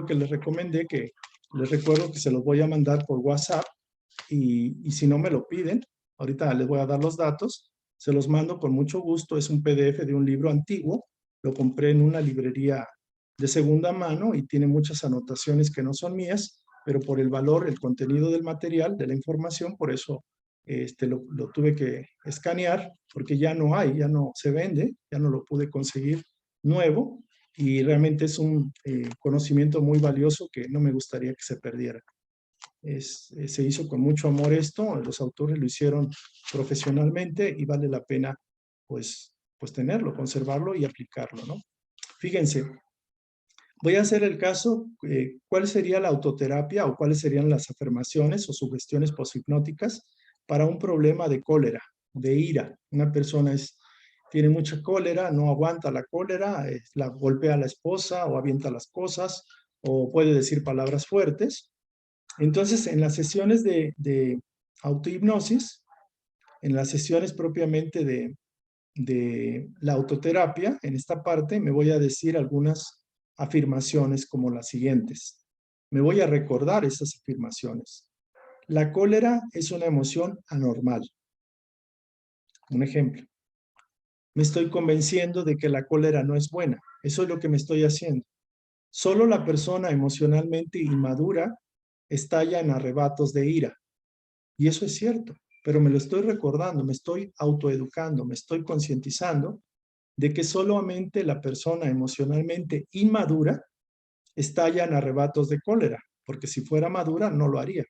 que les recomendé, que les recuerdo que se los voy a mandar por WhatsApp, y si no me lo piden, ahorita les voy a dar los datos, se los mando con mucho gusto. Es un PDF de un libro antiguo, lo compré en una librería de segunda mano y tiene muchas anotaciones que no son mías, pero por el valor, el contenido del material, de la información, por eso lo tuve que escanear, porque ya no hay, ya no se vende, ya no lo pude conseguir nuevo, y realmente es un conocimiento muy valioso que no me gustaría que se perdiera. Se hizo con mucho amor esto, los autores lo hicieron profesionalmente y vale la pena pues tenerlo, conservarlo y aplicarlo, ¿no? Fíjense, voy a hacer el caso, ¿cuál sería la autoterapia o cuáles serían las afirmaciones o sugestiones poshipnóticas para un problema de cólera, de ira? Una persona tiene mucha cólera, no aguanta la cólera, la golpea a la esposa o avienta las cosas o puede decir palabras fuertes. Entonces, en las sesiones de autohipnosis, en las sesiones propiamente de la autoterapia, en esta parte me voy a decir algunas afirmaciones como las siguientes. Me voy a recordar esas afirmaciones. La cólera es una emoción anormal. Un ejemplo. Me estoy convenciendo de que la cólera no es buena. Eso es lo que me estoy haciendo. Solo la persona emocionalmente inmadura estalla en arrebatos de ira. Y eso es cierto, pero me lo estoy recordando, me estoy autoeducando, me estoy concientizando de que solamente la persona emocionalmente inmadura estalla en arrebatos de cólera, porque si fuera madura no lo haría.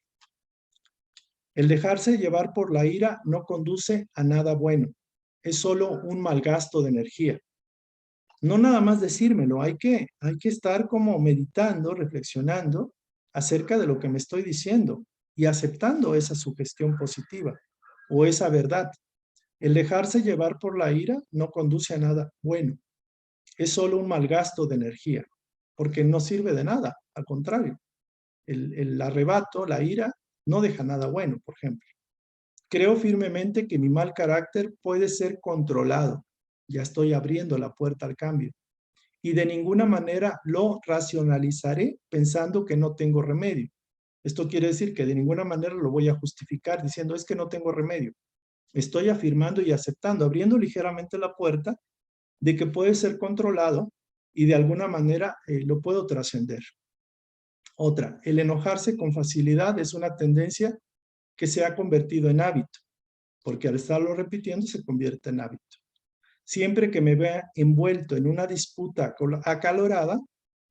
El dejarse llevar por la ira no conduce a nada bueno, es solo un mal gasto de energía. No nada más decírmelo, hay que estar como meditando, reflexionando acerca de lo que me estoy diciendo y aceptando esa sugestión positiva o esa verdad. El dejarse llevar por la ira no conduce a nada bueno. Es solo un mal gasto de energía, porque no sirve de nada, al contrario. El arrebato, la ira, no deja nada bueno, por ejemplo. Creo firmemente que mi mal carácter puede ser controlado. Ya estoy abriendo la puerta al cambio. Y de ninguna manera lo racionalizaré pensando que no tengo remedio. Esto quiere decir que de ninguna manera lo voy a justificar diciendo es que no tengo remedio. Estoy afirmando y aceptando, abriendo ligeramente la puerta de que puede ser controlado y de alguna manera lo puedo trascender. Otra, el enojarse con facilidad es una tendencia que se ha convertido en hábito, porque al estarlo repitiendo se convierte en hábito. Siempre que me vea envuelto en una disputa acalorada,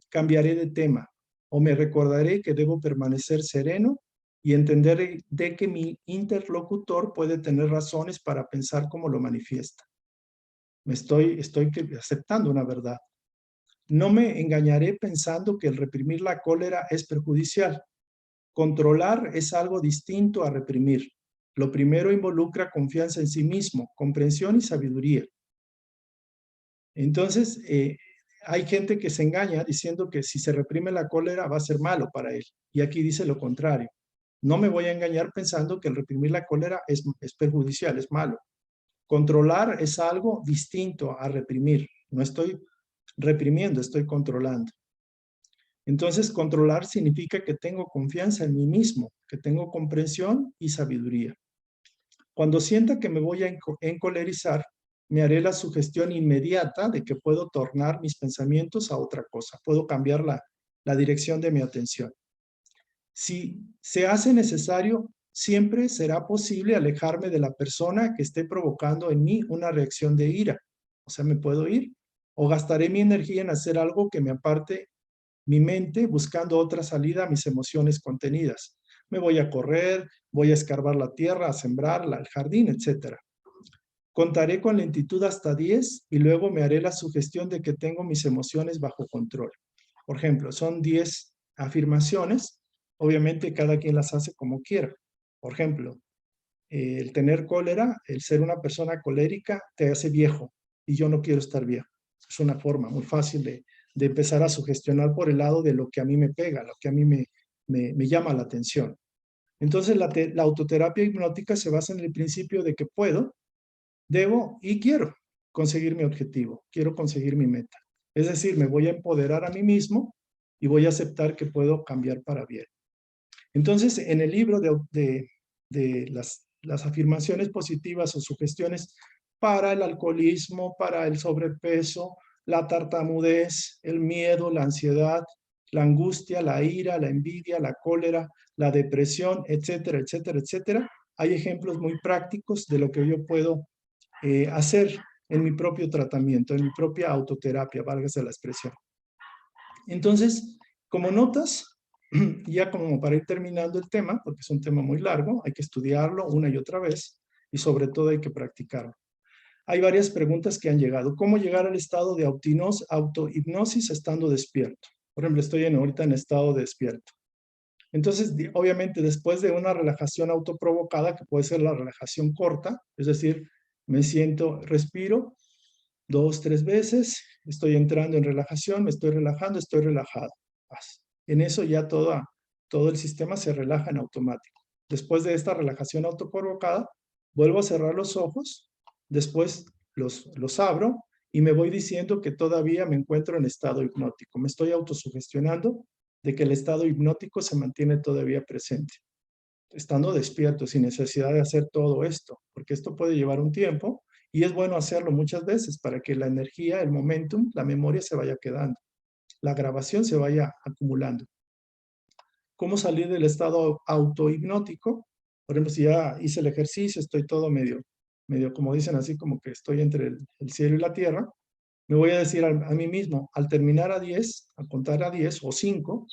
cambiaré de tema o me recordaré que debo permanecer sereno y entender de que mi interlocutor puede tener razones para pensar como lo manifiesta. Estoy aceptando una verdad. No me engañaré pensando que el reprimir la cólera es perjudicial. Controlar es algo distinto a reprimir. Lo primero involucra confianza en sí mismo, comprensión y sabiduría. Entonces, hay gente que se engaña diciendo que si se reprime la cólera va a ser malo para él. Y aquí dice lo contrario. No me voy a engañar pensando que el reprimir la cólera es perjudicial, es malo. Controlar es algo distinto a reprimir. No estoy reprimiendo, estoy controlando. Entonces, controlar significa que tengo confianza en mí mismo, que tengo comprensión y sabiduría. Cuando sienta que me voy a encolerizar, me haré la sugestión inmediata de que puedo tornar mis pensamientos a otra cosa. Puedo cambiar la dirección de mi atención. Si se hace necesario, siempre será posible alejarme de la persona que esté provocando en mí una reacción de ira. O sea, me puedo ir o gastaré mi energía en hacer algo que me aparte mi mente buscando otra salida a mis emociones contenidas. Me voy a correr, voy a escarbar la tierra, a sembrarla, el jardín, etc. Contaré con lentitud hasta 10 y luego me haré la sugestión de que tengo mis emociones bajo control. Por ejemplo, son 10 afirmaciones. Obviamente cada quien las hace como quiera. Por ejemplo, el tener cólera, el ser una persona colérica, te hace viejo y yo no quiero estar viejo. Es una forma muy fácil de empezar a sugestionar por el lado de lo que a mí me pega, lo que a mí me llama la atención. Entonces la autoterapia hipnótica se basa en el principio de que puedo, debo y quiero conseguir mi objetivo, quiero conseguir mi meta. Es decir, me voy a empoderar a mí mismo y voy a aceptar que puedo cambiar para bien. Entonces, en el libro de las afirmaciones positivas o sugestiones para el alcoholismo, para el sobrepeso, la tartamudez, el miedo, la ansiedad, la angustia, la ira, la envidia, la cólera, la depresión, etcétera, etcétera, etcétera, hay ejemplos muy prácticos de lo que yo puedo hacer en mi propio tratamiento, en mi propia autoterapia, válgase la expresión. Entonces, como notas, ya como para ir terminando el tema, porque es un tema muy largo, hay que estudiarlo una y otra vez y sobre todo hay que practicarlo. Hay varias preguntas que han llegado. ¿Cómo llegar al estado de autohipnosis estando despierto? Por ejemplo, estoy ahorita en estado de despierto. Entonces, obviamente, después de una relajación autoprovocada, que puede ser la relajación corta, es decir, me siento, respiro 2, 3 veces, estoy entrando en relajación, me estoy relajando, estoy relajado. En eso ya todo el sistema se relaja en automático. Después de esta relajación autoprovocada, vuelvo a cerrar los ojos, después los abro y me voy diciendo que todavía me encuentro en estado hipnótico. Me estoy autosugestionando de que el estado hipnótico se mantiene todavía presente, estando despierto, sin necesidad de hacer todo esto, porque esto puede llevar un tiempo y es bueno hacerlo muchas veces para que la energía, el momentum, la memoria se vaya quedando, la grabación se vaya acumulando. ¿Cómo salir del estado autohipnótico? Por ejemplo, si ya hice el ejercicio, estoy todo medio como dicen así, como que estoy entre el cielo y la tierra, me voy a decir a mí mismo, al terminar a 10, a contar a 10 o 5,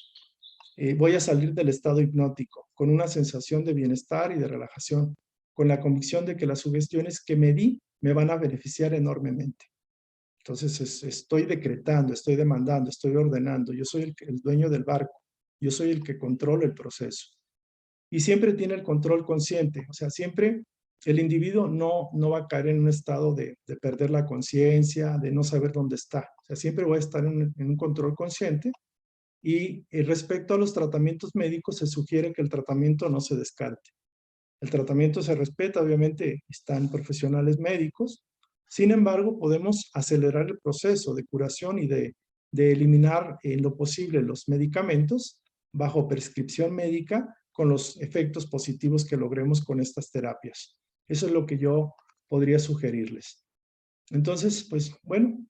voy a salir del estado hipnótico con una sensación de bienestar y de relajación, con la convicción de que las sugestiones que me di me van a beneficiar enormemente. Entonces estoy decretando, estoy demandando, estoy ordenando. Yo soy el dueño del barco. Yo soy el que controla el proceso. Y siempre tiene el control consciente. O sea, siempre el individuo no va a caer en un estado de perder la conciencia, de no saber dónde está. O sea, siempre va a estar en un control consciente. Y respecto a los tratamientos médicos, se sugiere que el tratamiento no se descarte. El tratamiento se respeta, obviamente están profesionales médicos. Sin embargo, podemos acelerar el proceso de curación y de eliminar en lo posible los medicamentos bajo prescripción médica con los efectos positivos que logremos con estas terapias. Eso es lo que yo podría sugerirles. Entonces, pues bueno,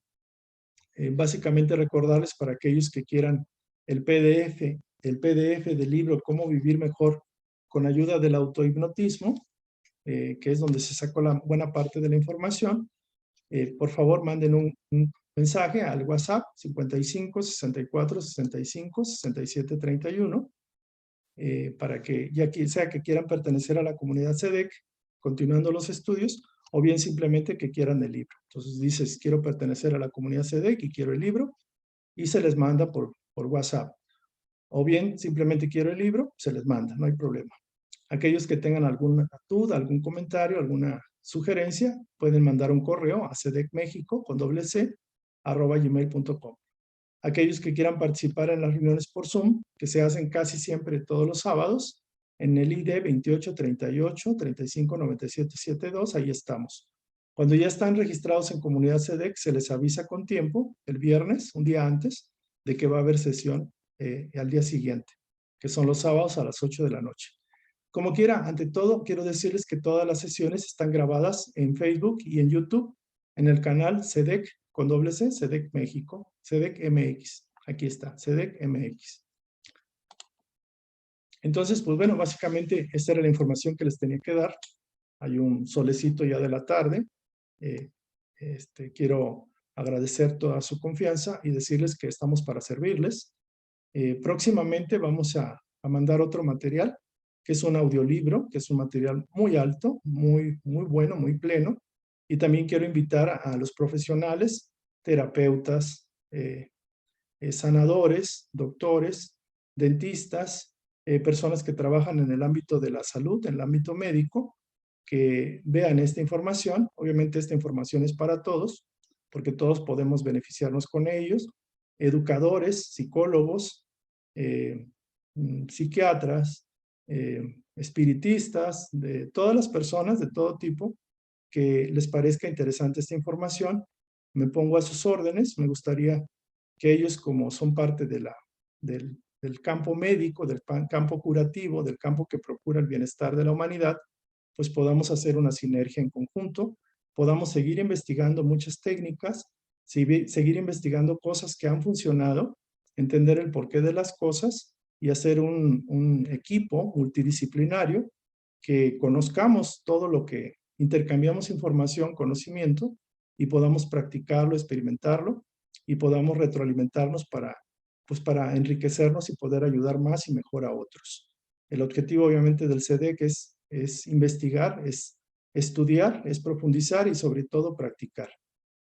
básicamente recordarles para aquellos que quieran el PDF del libro Cómo vivir mejor con ayuda del autohipnotismo, que es donde se sacó la buena parte de la información. Por favor, manden un mensaje al WhatsApp 55 64 65 67 31 para que ya sea que quieran pertenecer a la comunidad SEDEC continuando los estudios o bien simplemente que quieran el libro. Entonces dices, quiero pertenecer a la comunidad SEDEC y quiero el libro y se les manda por WhatsApp. O bien simplemente quiero el libro, se les manda, no hay problema. Aquellos que tengan alguna duda, algún comentario, alguna sugerencia, pueden mandar un correo a cedecmexico@gmail.com. Aquellos que quieran participar en las reuniones por Zoom, que se hacen casi siempre todos los sábados, en el ID 2838 35 97 72, ahí estamos. Cuando ya están registrados en Comunidad SEDEC, se les avisa con tiempo, el viernes, un día antes, de que va a haber sesión al día siguiente, que son los sábados a las 8 de la noche. Como quiera, ante todo, quiero decirles que todas las sesiones están grabadas en Facebook y en YouTube, en el canal SEDEC, con doble C, SEDEC México, SEDEC MX. Aquí está, SEDEC MX. Entonces, pues bueno, básicamente esta era la información que les tenía que dar. Hay un solecito ya de la tarde. Quiero agradecer toda su confianza y decirles que estamos para servirles. Próximamente vamos a mandar otro material, que es un audiolibro, que es un material muy alto, muy bueno, muy pleno. Y también quiero invitar a los profesionales, terapeutas, sanadores, doctores, dentistas, personas que trabajan en el ámbito de la salud, en el ámbito médico, que vean esta información. Obviamente esta información es para todos, porque todos podemos beneficiarnos con ellos. Educadores, psicólogos, psiquiatras, espiritistas, de todas las personas de todo tipo que les parezca interesante esta información, me pongo a sus órdenes. Me gustaría que ellos, como son parte de del campo médico, del campo curativo, del campo que procura el bienestar de la humanidad, pues podamos hacer una sinergia en conjunto, podamos seguir investigando muchas técnicas, seguir investigando cosas que han funcionado, entender el porqué de las cosas y hacer un equipo multidisciplinario que conozcamos todo lo que intercambiamos información, conocimiento, y podamos practicarlo, experimentarlo, y podamos retroalimentarnos para enriquecernos y poder ayudar más y mejor a otros. El objetivo, obviamente, del SEDEC es investigar, es estudiar, es profundizar y sobre todo practicar.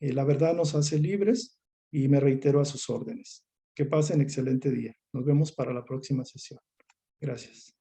La verdad nos hace libres y me reitero a sus órdenes. Que pasen excelente día. Nos vemos para la próxima sesión. Gracias.